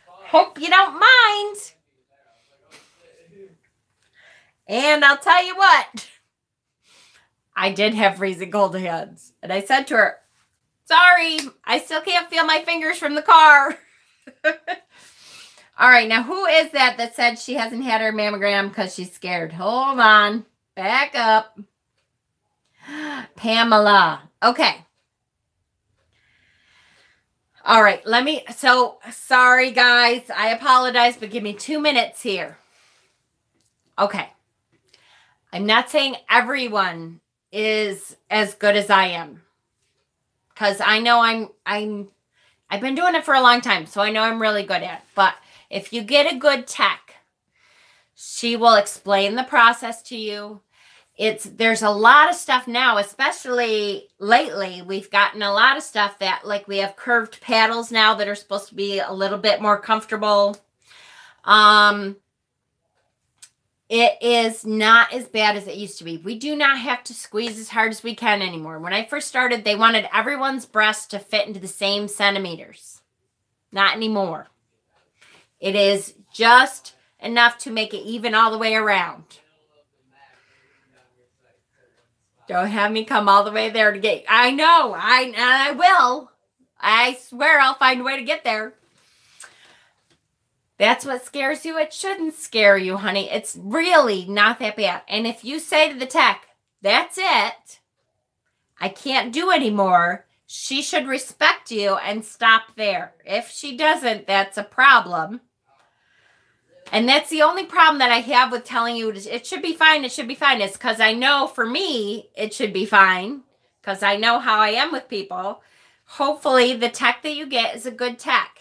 Hope you don't mind. And I'll tell you what, I did have freezing cold hands. And I said to her, sorry, I still can't feel my fingers from the car. All right, now who is that said she hasn't had her mammogram because she's scared? Hold on. Back up. Pamela. Okay. All right, so sorry guys, I apologize, but give me 2 minutes here. Okay. I'm not saying everyone is as good as I am. Because I know I've been doing it for a long time, so I know I'm really good at it. But if you get a good tech, she will explain the process to you. There's a lot of stuff now, especially lately. We've gotten a lot of stuff that, like, we have curved paddles now that are supposed to be a little bit more comfortable. It is not as bad as it used to be. We do not have to squeeze as hard as we can anymore. When I first started, they wanted everyone's breast to fit into the same centimeters. Not anymore. It is just enough to make it even all the way around. Don't have me come all the way there to get... I know. I will. I swear I'll find a way to get there. That's what scares you. It shouldn't scare you, honey. It's really not that bad. And if you say to the tech, that's it, I can't do anymore, she should respect you and stop there. If she doesn't, that's a problem. And that's the only problem that I have with telling you it should be fine, it should be fine. It's because I know for me it should be fine because I know how I am with people. Hopefully the tech that you get is a good tech.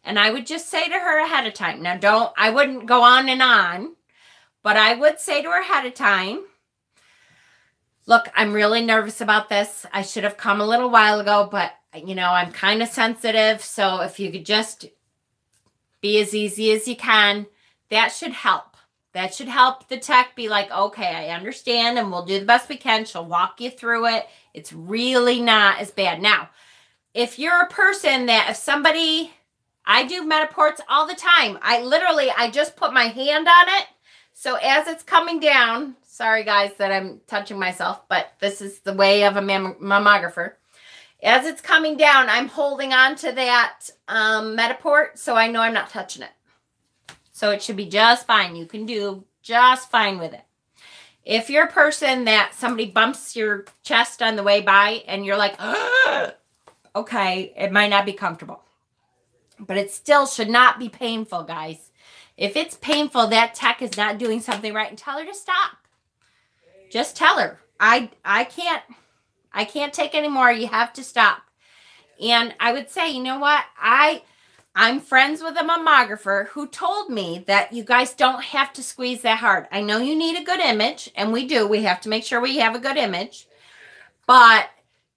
And I would just say to her ahead of time. Now, I wouldn't go on, but I would say to her ahead of time, look, I'm really nervous about this. I should have come a little while ago, but, you know, I'm kind of sensitive. So if you could just be as easy as you can, that should help. That should help the tech be like, okay, I understand, and we'll do the best we can. She'll walk you through it. It's really not as bad. Now, if you're a person that if somebody... I do Metaports all the time. I just put my hand on it. So as it's coming down, sorry guys that I'm touching myself, but this is the way of a mammographer. As it's coming down, I'm holding on to that Metaport so I know I'm not touching it. So it should be just fine. You can do just fine with it. If you're a person that somebody bumps your chest on the way by and you're like, okay, it might not be comfortable. But it still should not be painful, guys. If it's painful, that tech is not doing something right, and tell her to stop. Just tell her, I can't take anymore. You have to stop. And I would say, you know what? I'm friends with a mammographer who told me that you guys don't have to squeeze that hard. I know you need a good image, and we do. We have to make sure we have a good image. But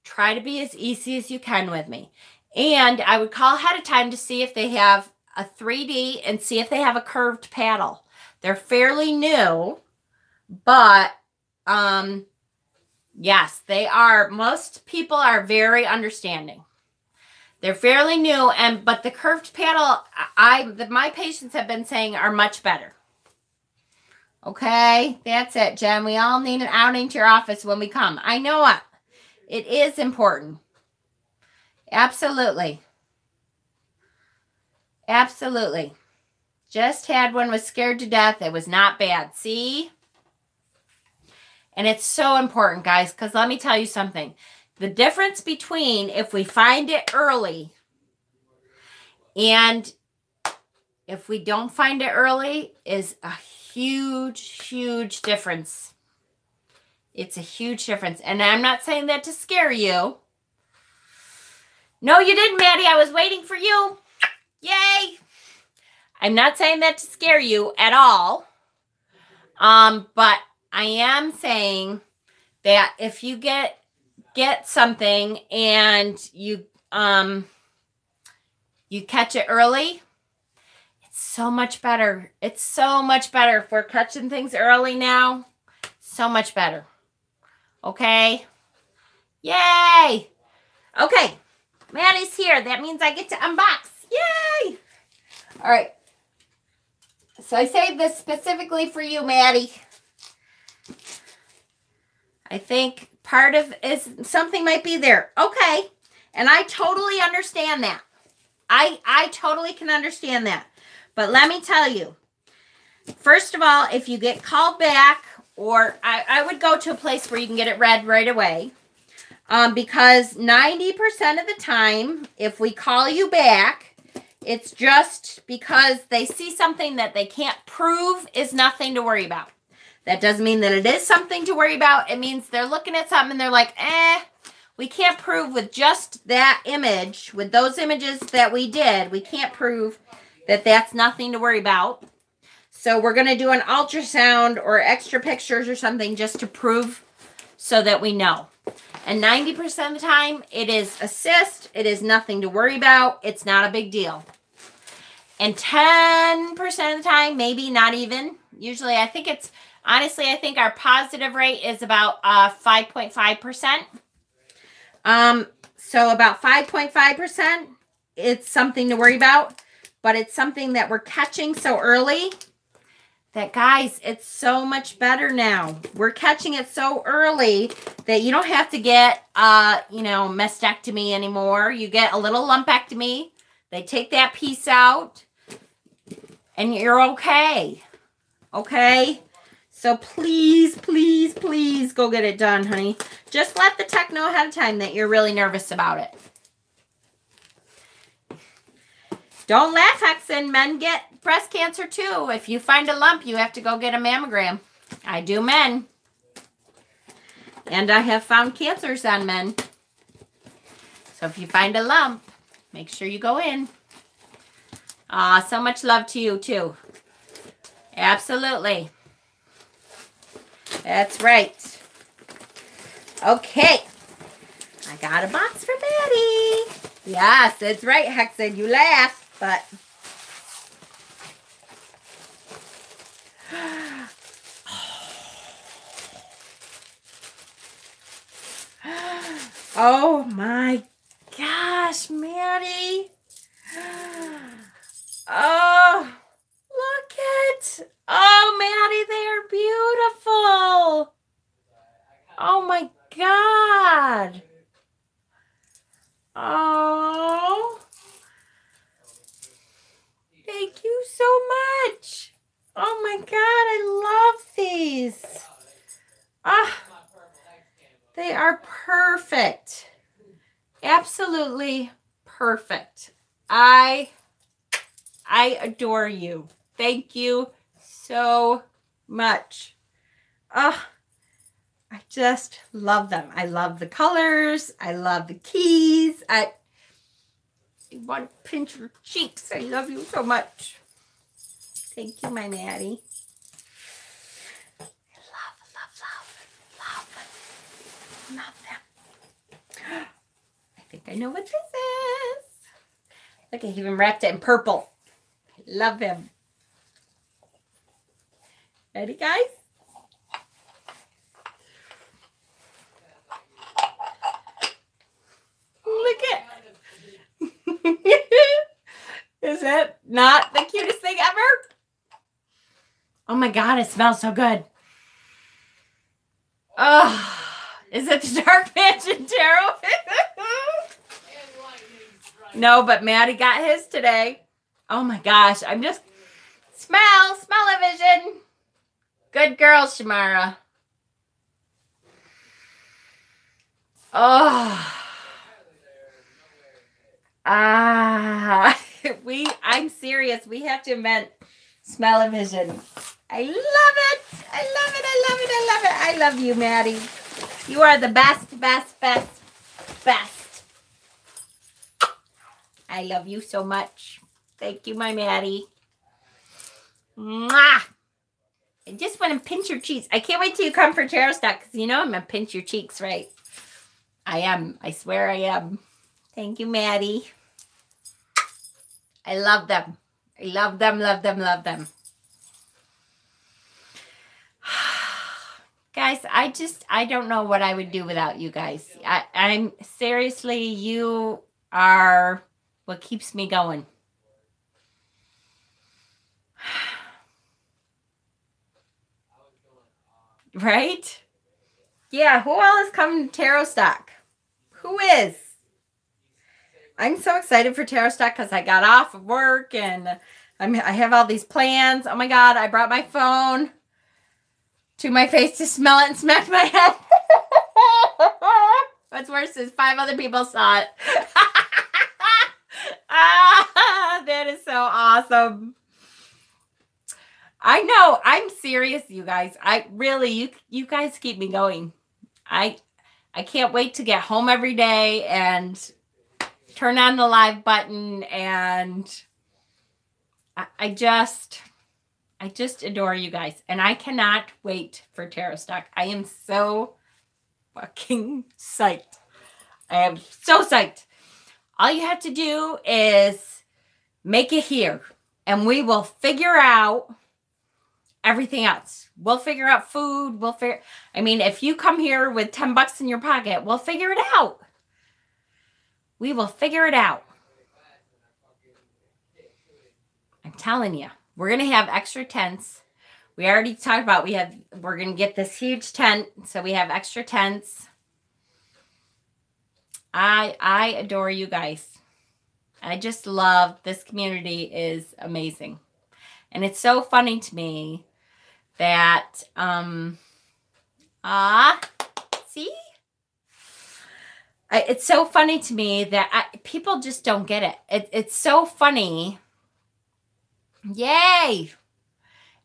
try to be as easy as you can with me. And I would call ahead of time to see if they have a 3D and see if they have a curved paddle. They're fairly new, but yes, they are. Most people are very understanding. They're fairly new, but the curved paddle, my patients have been saying are much better. Okay, that's it, Jen. We all need an outing to your office when we come. I know it. It is important. Absolutely. Absolutely. Just had one, was scared to death. It was not bad. See? And it's so important, guys, because let me tell you something. The difference between if we find it early and if we don't find it early is a huge, huge difference. It's a huge difference. And I'm not saying that to scare you. No, you didn't, Maddie. I was waiting for you. Yay. I'm not saying that to scare you at all. But I am saying that if you get something and you catch it early, it's so much better. It's so much better if we're catching things early now. So much better. Okay? Yay! Okay. Maddie's here. That means I get to unbox. Yay! All right. So I saved this specifically for you, Maddie. I think part of is something might be there. Okay. And I totally understand that. I totally can understand that. But let me tell you. First of all, if you get called back, or I would go to a place where you can get it read right away. Because 90% of the time, if we call you back, it's just because they see something that they can't prove is nothing to worry about. That doesn't mean that it is something to worry about. It means they're looking at something and they're like, we can't prove with just that image, with those images that we did, we can't prove that that's nothing to worry about. So we're going to do an ultrasound or extra pictures or something just to prove so that we know. And 90% of the time, it is a cyst. It is nothing to worry about. It's not a big deal. And 10% of the time, maybe not even. Usually, I think it's, honestly, I think our positive rate is about 5.5%. So about 5.5%, it's something to worry about. But it's something that we're catching so early that, guys, it's so much better now. We're catching it so early that you don't have to get, mastectomy anymore. You get a little lumpectomy. They take that piece out, and you're okay. Okay? So please, please, please go get it done, honey. Just let the tech know ahead of time that you're really nervous about it. Don't laugh, Hexen. Men get breast cancer too. If you find a lump, you have to go get a mammogram. I do men. And I have found cancers on men. So if you find a lump, make sure you go in. So much love to you too. Absolutely. That's right. Okay. I got a box for Maddie. Yes, that's right, Hexen. You laugh. But oh my gosh, Maddie. Oh, look it. Oh, Maddie, they are beautiful. Oh my God. Oh. Thank you so much. Oh my God, I love these. They are perfect. Absolutely perfect. I adore you. Thank you so much. I just love them. I love the colors. I love the keys. I want to pinch your cheeks. I love you so much. Thank you, my Maddie. Love them. I think I know what this is. Look, I even wrapped it in purple. I love him. Ready, guys? Look at Is it not the cutest thing ever? Oh my God, it smells so good. Oh, is it the Dark Mansion Tarot? No, but Maddie got his today. Oh my gosh, I'm just... Smell-o-vision. Good girl, Shamara. Oh. I'm serious. We have to invent smell-o-vision. I love it. I love it. I love it. I love it. I love you, Maddie. You are the best, best, best, best. I love you so much. Thank you, my Maddie. Mwah! I just want to pinch your cheeks. I can't wait till you come for tarot stock because you know I'm going to pinch your cheeks, right? I am. I swear I am. Thank you, Maddie. I love them. I love them, love them, love them. Guys, I don't know what I would do without you guys. I'm seriously, you are what keeps me going. Right? Yeah, who else is coming to tarot stock? Who is? I'm so excited for tarot stock because I got off of work and I have all these plans. Oh my God, I brought my phone to my face to smell it and smack my head. What's worse is 5 other people saw it. That is so awesome. I know. I'm serious, you guys. I really, you guys keep me going. I can't wait to get home every day and turn on the live button, and I just adore you guys, and I cannot wait for tarot stock. I am so fucking psyched. I am so psyched. All you have to do is make it here, and we will figure out everything else. We'll figure out food. I mean, if you come here with $10 in your pocket, we'll figure it out. We will figure it out. I'm telling you, we're going to have extra tents. We already talked about we're going to get this huge tent, so we have extra tents. I adore you guys. I just love this community. Is amazing. And it's so funny to me that see? It's so funny to me that people just don't get it. It's so funny. Yay!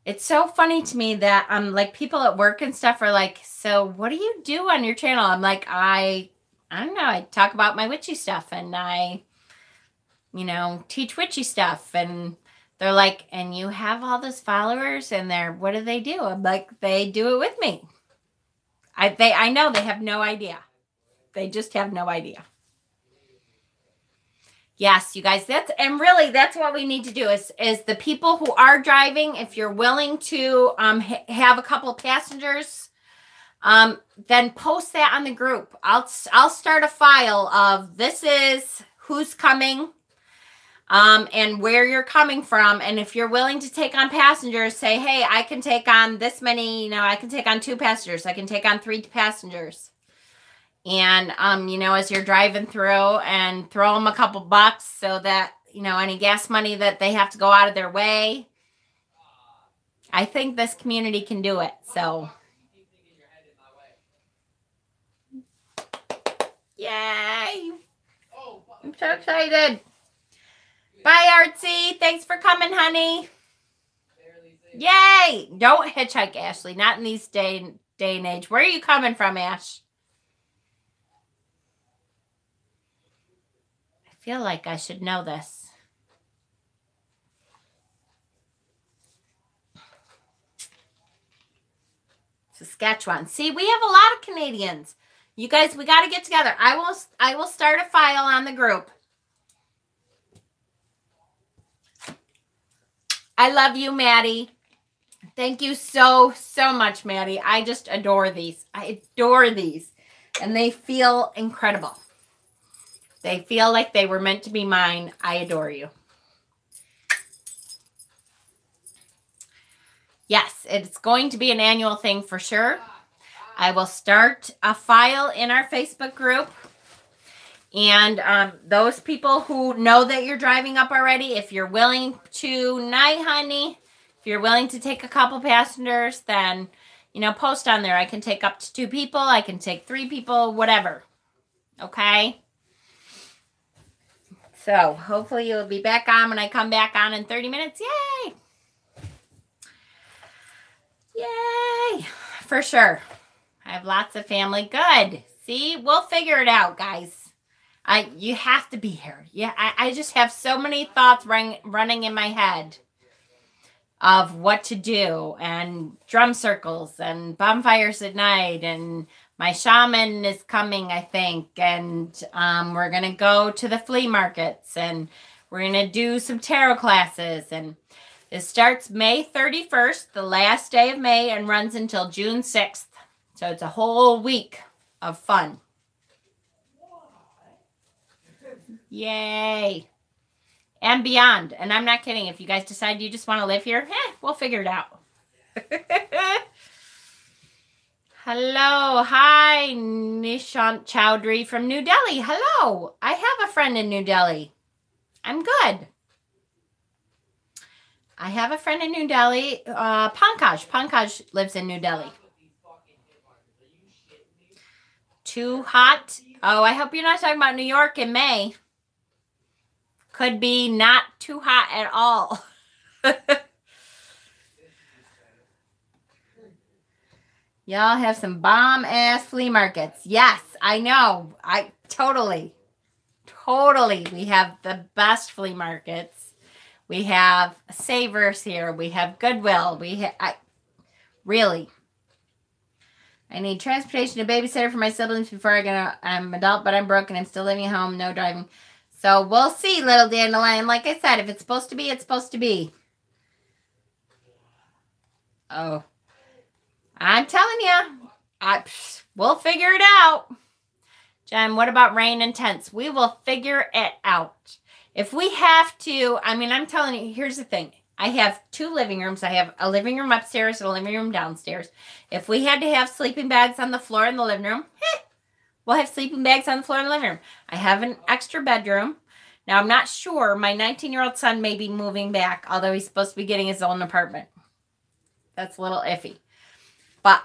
It's so funny to me that like people at work and stuff are like, so what do you do on your channel? I'm like, I don't know. I talk about my witchy stuff, and I, teach witchy stuff. And they're like, and you have all those followers, and what do they do? I'm like, they do it with me. I know they have no idea. They just have no idea. Yes, you guys, that's what we need to do is the people who are driving, if you're willing to have a couple of passengers, then post that on the group. I'll start a file of this is who's coming, and where you're coming from. And if you're willing to take on passengers, say, hey, I can take on this many, I can take on 2 passengers. I can take on 3 passengers. And, as you're driving through, and throw them a couple bucks so that, any gas money that they have to go out of their way. I think this community can do it. So, yay. I'm so excited. Bye, Artsy. Thanks for coming, honey. Yay. Don't hitchhike, Ashley. Not in these day and age. Where are you coming from, Ash? I feel like I should know this. Saskatchewan. See, we have a lot of Canadians. You guys, we got to get together. I will start a file on the group. I love you, Maddie. Thank you so much, Maddie. I just adore these. I adore these. And they feel incredible. They feel like they were meant to be mine. I adore you. Yes, it's going to be an annual thing for sure. I will start a file in our Facebook group. And those people who know that you're driving up already, if you're willing to, night, honey, if you're willing to take a couple passengers, then, post on there. I can take up to 2 people. I can take 3 people, whatever. Okay? So, hopefully you'll be back on when I come back on in 30 minutes. Yay! Yay! For sure. I have lots of family. Good. See, we'll figure it out, guys. You have to be here. Yeah, I just have so many thoughts running in my head of what to do, and drum circles and bonfires at night, and my shaman is coming, I think, and we're gonna go to the flea markets, and we're gonna do some tarot classes, and it starts May 31st, the last day of May, and runs until June 6th. So it's a whole week of fun. Yay. And beyond. And I'm not kidding. If you guys decide you just want to live here, we'll figure it out. Hello. Hi, Nishant Chowdhury from New Delhi. Hello. I have a friend in New Delhi. I'm good. I have a friend in New Delhi. Pankaj. Pankaj lives in New Delhi. Too hot? Oh, I hope you're not talking about New York in May. Could be not too hot at all. Y'all have some bomb-ass flea markets. Yes, I know. Totally. We have the best flea markets. We have Savers here. We have Goodwill. Really. I need transportation to babysitter for my siblings before I'm an adult, but I'm broke and I'm still living at home. No driving. So we'll see, little dandelion. Like I said, if it's supposed to be, it's supposed to be. Oh. I'm telling you. We'll figure it out. Jen, what about rain and tents? We will figure it out. If we have to, I'm telling you, here's the thing. I have 2 living rooms. I have a living room upstairs and a living room downstairs. If we had to have sleeping bags on the floor in the living room, we'll have sleeping bags on the floor in the living room. I have an extra bedroom. Now, I'm not sure. My 19-year-old son may be moving back, although he's supposed to be getting his own apartment. That's a little iffy. But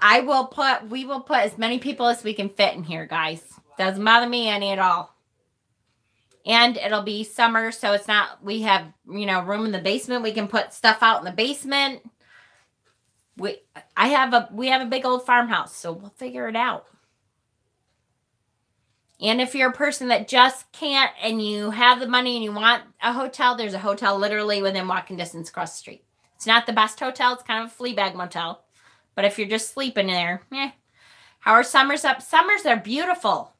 we will put as many people as we can fit in here, guys. Doesn't bother me any at all. And it'll be summer, so it's not, we have, room in the basement. We can put stuff out in the basement. We have a big old farmhouse, so we'll figure it out. And if you're a person that just can't, and you have the money and you want a hotel, there's a hotel literally within walking distance across the street. It's not the best hotel. It's kind of a flea bag motel. But if you're just sleeping there, How are summers up? Summers are beautiful.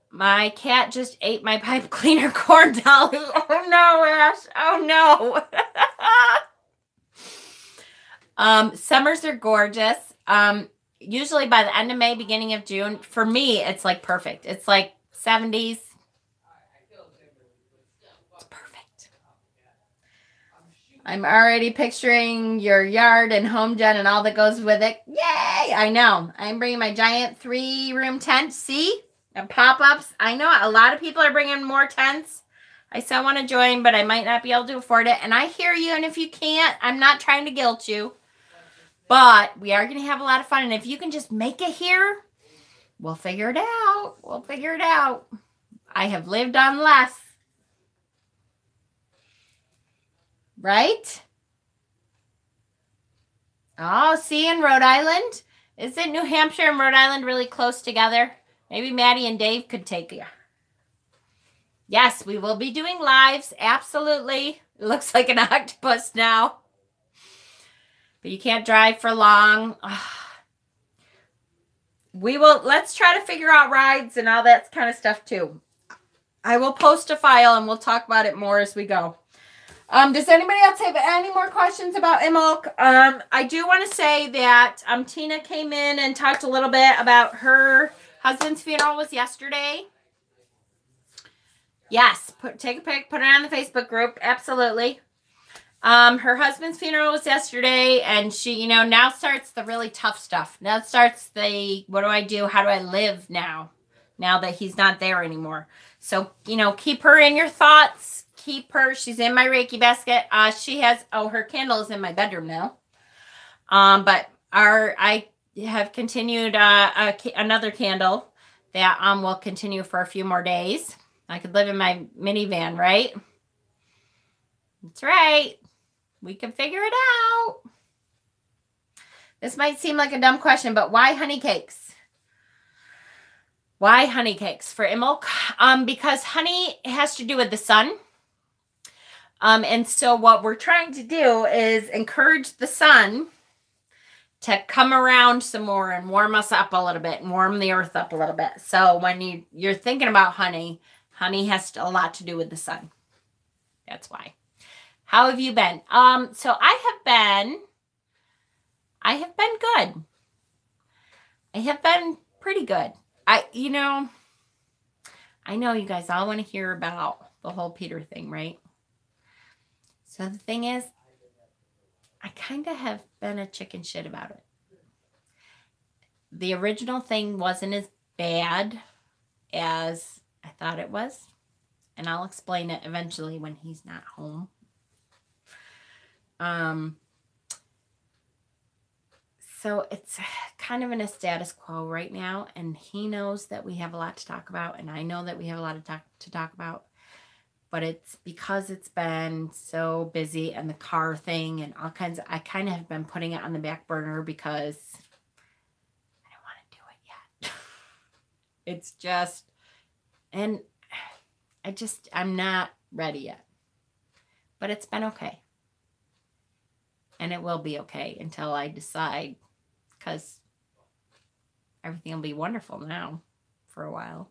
My cat just ate my pipe cleaner corn dolly. Oh no, Ash. Oh no. Summers are gorgeous. Usually by the end of May, beginning of June. For me, it's like perfect. It's like 70s. It's perfect. I'm already picturing your yard and home, Jen, and all that goes with it. Yay! I know. I'm bringing my giant 3-room tent. See? And pop-ups. I know a lot of people are bringing more tents. I still want to join, but I might not be able to afford it. And I hear you, and if you can't, I'm not trying to guilt you. But we are going to have a lot of fun. And if you can just make it here, we'll figure it out. We'll figure it out. I have lived on less. Right? Oh, see, in Rhode Island? Isn't New Hampshire and Rhode Island really close together? Maybe Maddie and Dave could take you. Yes, we will be doing lives. Absolutely. It looks like an octopus now. But you can't drive for long. Let's try to figure out rides and all that kind of stuff too. I will post a file and we'll talk about it more as we go. Does anybody else have any more questions about Imbolc? I do want to say that Tina came in and talked a little bit about her husband's funeral was yesterday. Yes, take a pic, put it on the Facebook group. Absolutely. Her husband's funeral was yesterday, and she, now starts the really tough stuff. Now starts the, what do I do? How do I live now that he's not there anymore? So, keep her in your thoughts. Keep her. She's in my Reiki basket. She has, her candle is in my bedroom now. But I have continued another candle that will continue for a few more days. I could live in my minivan, right? That's right. We can figure it out. This might seem like a dumb question, but why honey cakes? Why honey cakes for Imbolc? Because honey has to do with the sun. And so what we're trying to do is encourage the sun to come around some more and warm us up a little bit and warm the earth up a little bit. So when you're thinking about honey, honey has a lot to do with the sun. That's why. How have you been? So I have been good. I have been pretty good. I know you guys all want to hear about the whole Peter thing, right? So the thing is, I kind of have been a chicken shit about it. The original thing wasn't as bad as I thought it was. And I'll explain it eventually when he's not home. So it's kind of in a status quo right now. And he knows that we have a lot to talk about. And I know that we have a lot to talk about. But it's because it's been so busy and the car thing and all kinds of, I kind of have been putting it on the back burner because I don't want to do it yet. It's just, and I'm not ready yet. But it's been okay. And it will be okay until I decide, because everything will be wonderful now for a while.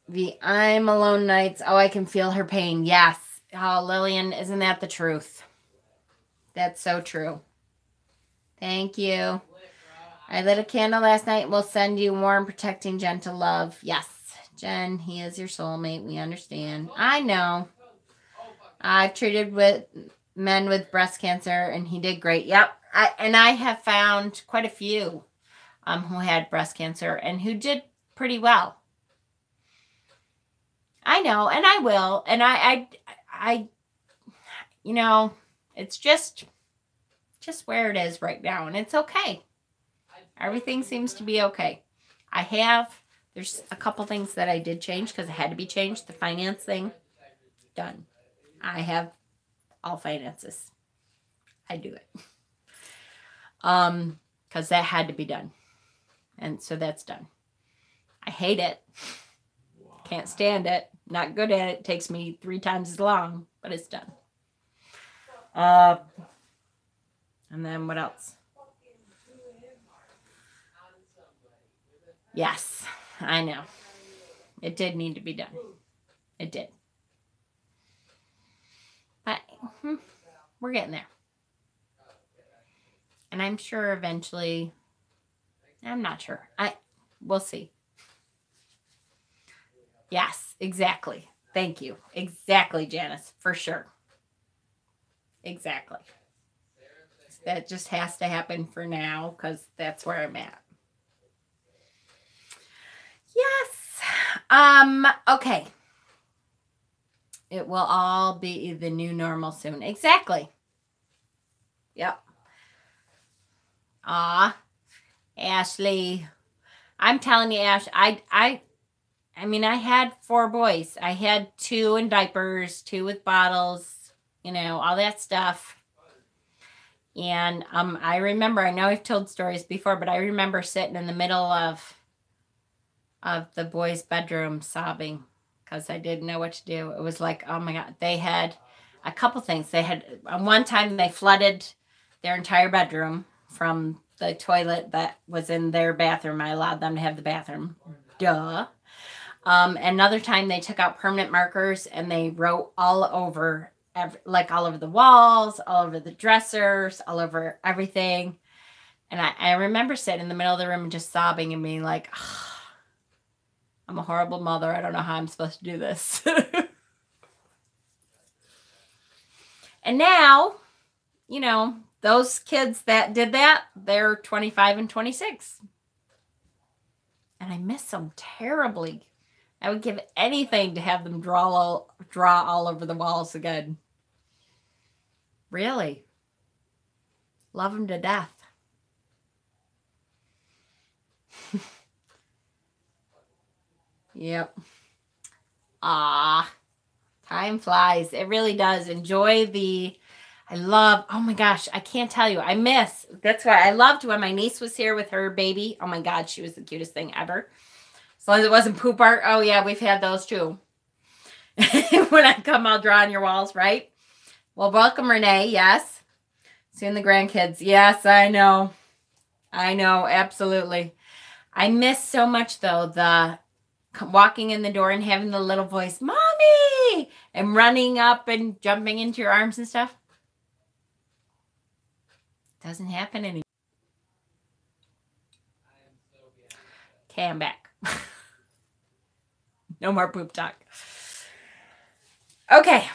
The I'm alone nights. Oh, I can feel her pain. Yes. Oh, Lillian, isn't that the truth? That's so true. Thank you. I lit a candle last night. We'll send you warm, protecting, gentle love. Yes, Jen, he is your soulmate. We understand. I know. I've treated with men with breast cancer, and he did great. Yep. I have found quite a few who had breast cancer and who did pretty well. I know, and I will. And I it's just where it is right now, and it's okay. Everything seems to be okay. There's a couple things that I did change because it had to be changed. The finance thing, done. I have all finances. I do it. Because that had to be done. And so that's done. I hate it. Can't stand it. Not good at it. It takes me 3 times as long, but it's done. And then what else? Yes, I know. It did need to be done. It did. But we're getting there. And I'm sure eventually, I'm not sure. We'll see. Yes, exactly. Thank you. Exactly, Janice. For sure. Exactly. That just has to happen for now because that's where I'm at. Yes. Okay. It will all be the new normal soon. Exactly. Yep. Ashley. I'm telling you, Ash, I mean, I had 4 boys. I had 2 in diapers, 2 with bottles, all that stuff. And I remember, I know I've told stories before, but I remember sitting in the middle of the boys' bedroom sobbing because I didn't know what to do. It was like, oh my God, they had a couple things. They had, one time they flooded their entire bedroom from the toilet that was in their bathroom. I allowed them to have the bathroom. Duh. Another time they took out permanent markers and they wrote all over, all over the walls, all over the dressers, all over everything. And I remember sitting in the middle of the room and just sobbing and being like, oh, I'm a horrible mother. I don't know how I'm supposed to do this. And now, those kids that did that, they're 25 and 26. And I miss them terribly. I would give anything to have them draw all over the walls again. Really. Love them to death. Yep. Time flies. It really does. Enjoy the I love, oh my gosh, I can't tell you. That's why I loved when my niece was here with her baby. Oh my God, she was the cutest thing ever. As long as it wasn't poop art. Oh yeah, we've had those too. When I come, I'll draw on your walls, right? Well, welcome, Renee. Yes. Soon the grandkids. Yes, I know. I know, absolutely. I miss so much, though, the walking in the door and having the little voice, Mommy, and running up and jumping into your arms and stuff. Doesn't happen anymore. Okay, I'm back. No more poop talk. Okay.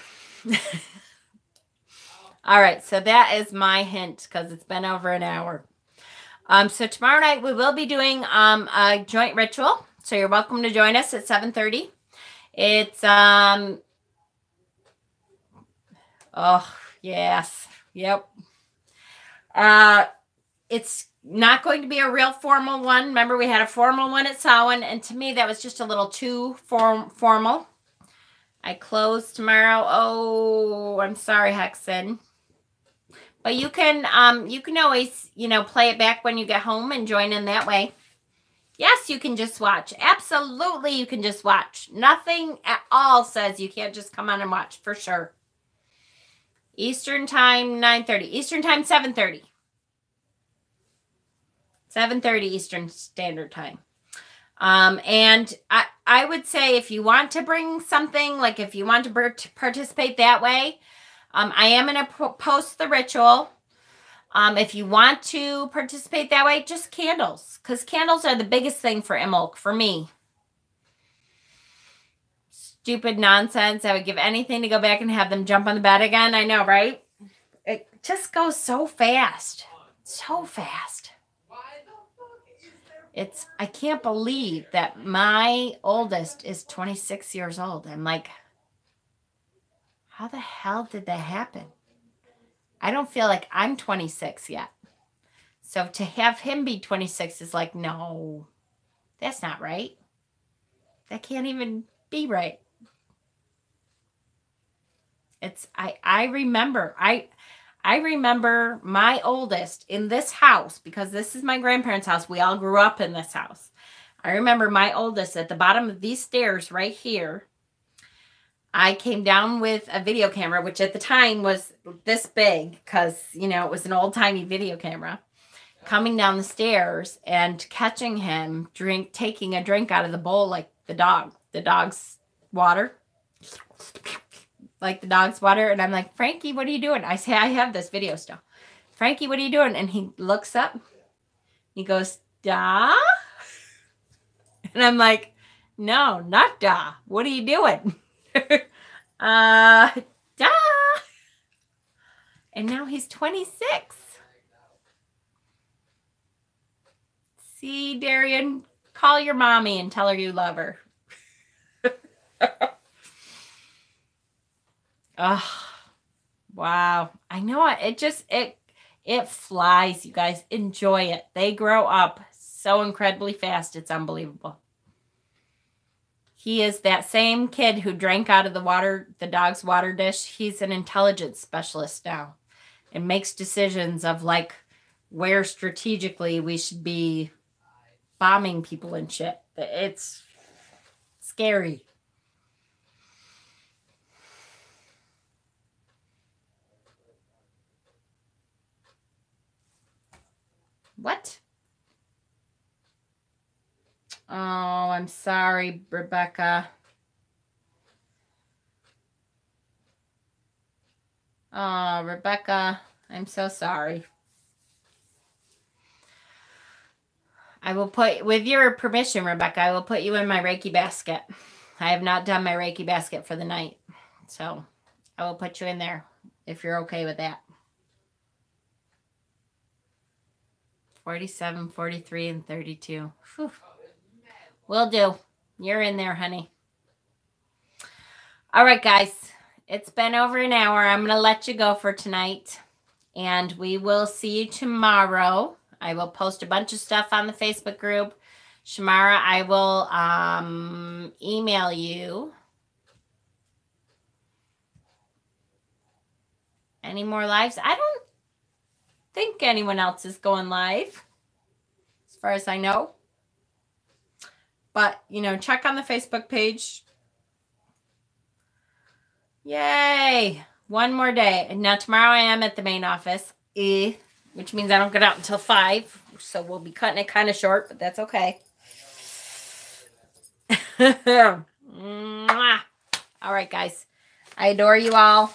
All right, so that is my hint because it's been over an hour. So tomorrow night we will be doing a joint ritual. So you're welcome to join us at 7:30. It's oh yes, yep. It's not going to be a real formal one. Remember, we had a formal one at Samhain, and to me that was just a little too formal. I close tomorrow. Oh, I'm sorry, Hexen. But you can always, play it back when you get home and join in that way. Yes, you can just watch. Absolutely, you can just watch. Nothing at all says you can't just come on and watch, for sure. Eastern time, 9:30. Eastern time, 7:30. 7:30 Eastern Standard Time. And I would say if you want to bring something, like if you want to participate that way, I am going to post the ritual. If you want to participate that way, just candles. Because candles are the biggest thing for Imbolc, for me. Stupid nonsense. I would give anything to go back and have them jump on the bed again. I know, right? It just goes so fast. So fast. I can't believe that my oldest is 26 years old. I'm like, how the hell did that happen? I don't feel like I'm 26 yet. So to have him be 26 is like, no, that's not right. That can't even be right. I remember my oldest in this house, because this is my grandparents' house. We all grew up in this house. I remember my oldest at the bottom of these stairs right here. I came down with a video camera, which at the time was this big because, it was an old-timey video camera. Coming down the stairs and catching him taking a drink out of the bowl like the dog's water. Like the dog's water. And I'm like, Frankie, what are you doing? I say, I have this video still. Frankie, what are you doing? And he looks up. He goes, Da? And I'm like, no, not Da. What are you doing? Da. And now he's 26. See, Darian, call your mommy and tell her you love her. Oh, wow. I know it flies, you guys. Enjoy it. They grow up so incredibly fast. It's unbelievable. He is that same kid who drank out of the dog's water dish. He's an intelligence specialist now and makes decisions of like where strategically we should be bombing people and shit. It's scary. What? Oh, I'm sorry, Rebecca. Oh, Rebecca, I'm so sorry. I will with your permission, Rebecca, I will put you in my Reiki basket. I have not done my Reiki basket for the night. So I will put you in there if you're okay with that. 47, 43, and 32. Whew. Will do. You're in there, honey. All right, guys. It's been over an hour. I'm going to let you go for tonight. And we will see you tomorrow. I will post a bunch of stuff on the Facebook group. Shamara, I will email you. any more lives. I don't think anyone else is going live, as far as I know. But, you know, check on the Facebook page. Yay! One more day. And now tomorrow I am at the main office, which means I don't get out until 5. So we'll be cutting it kind of short, but that's okay. All right, guys. I adore you all.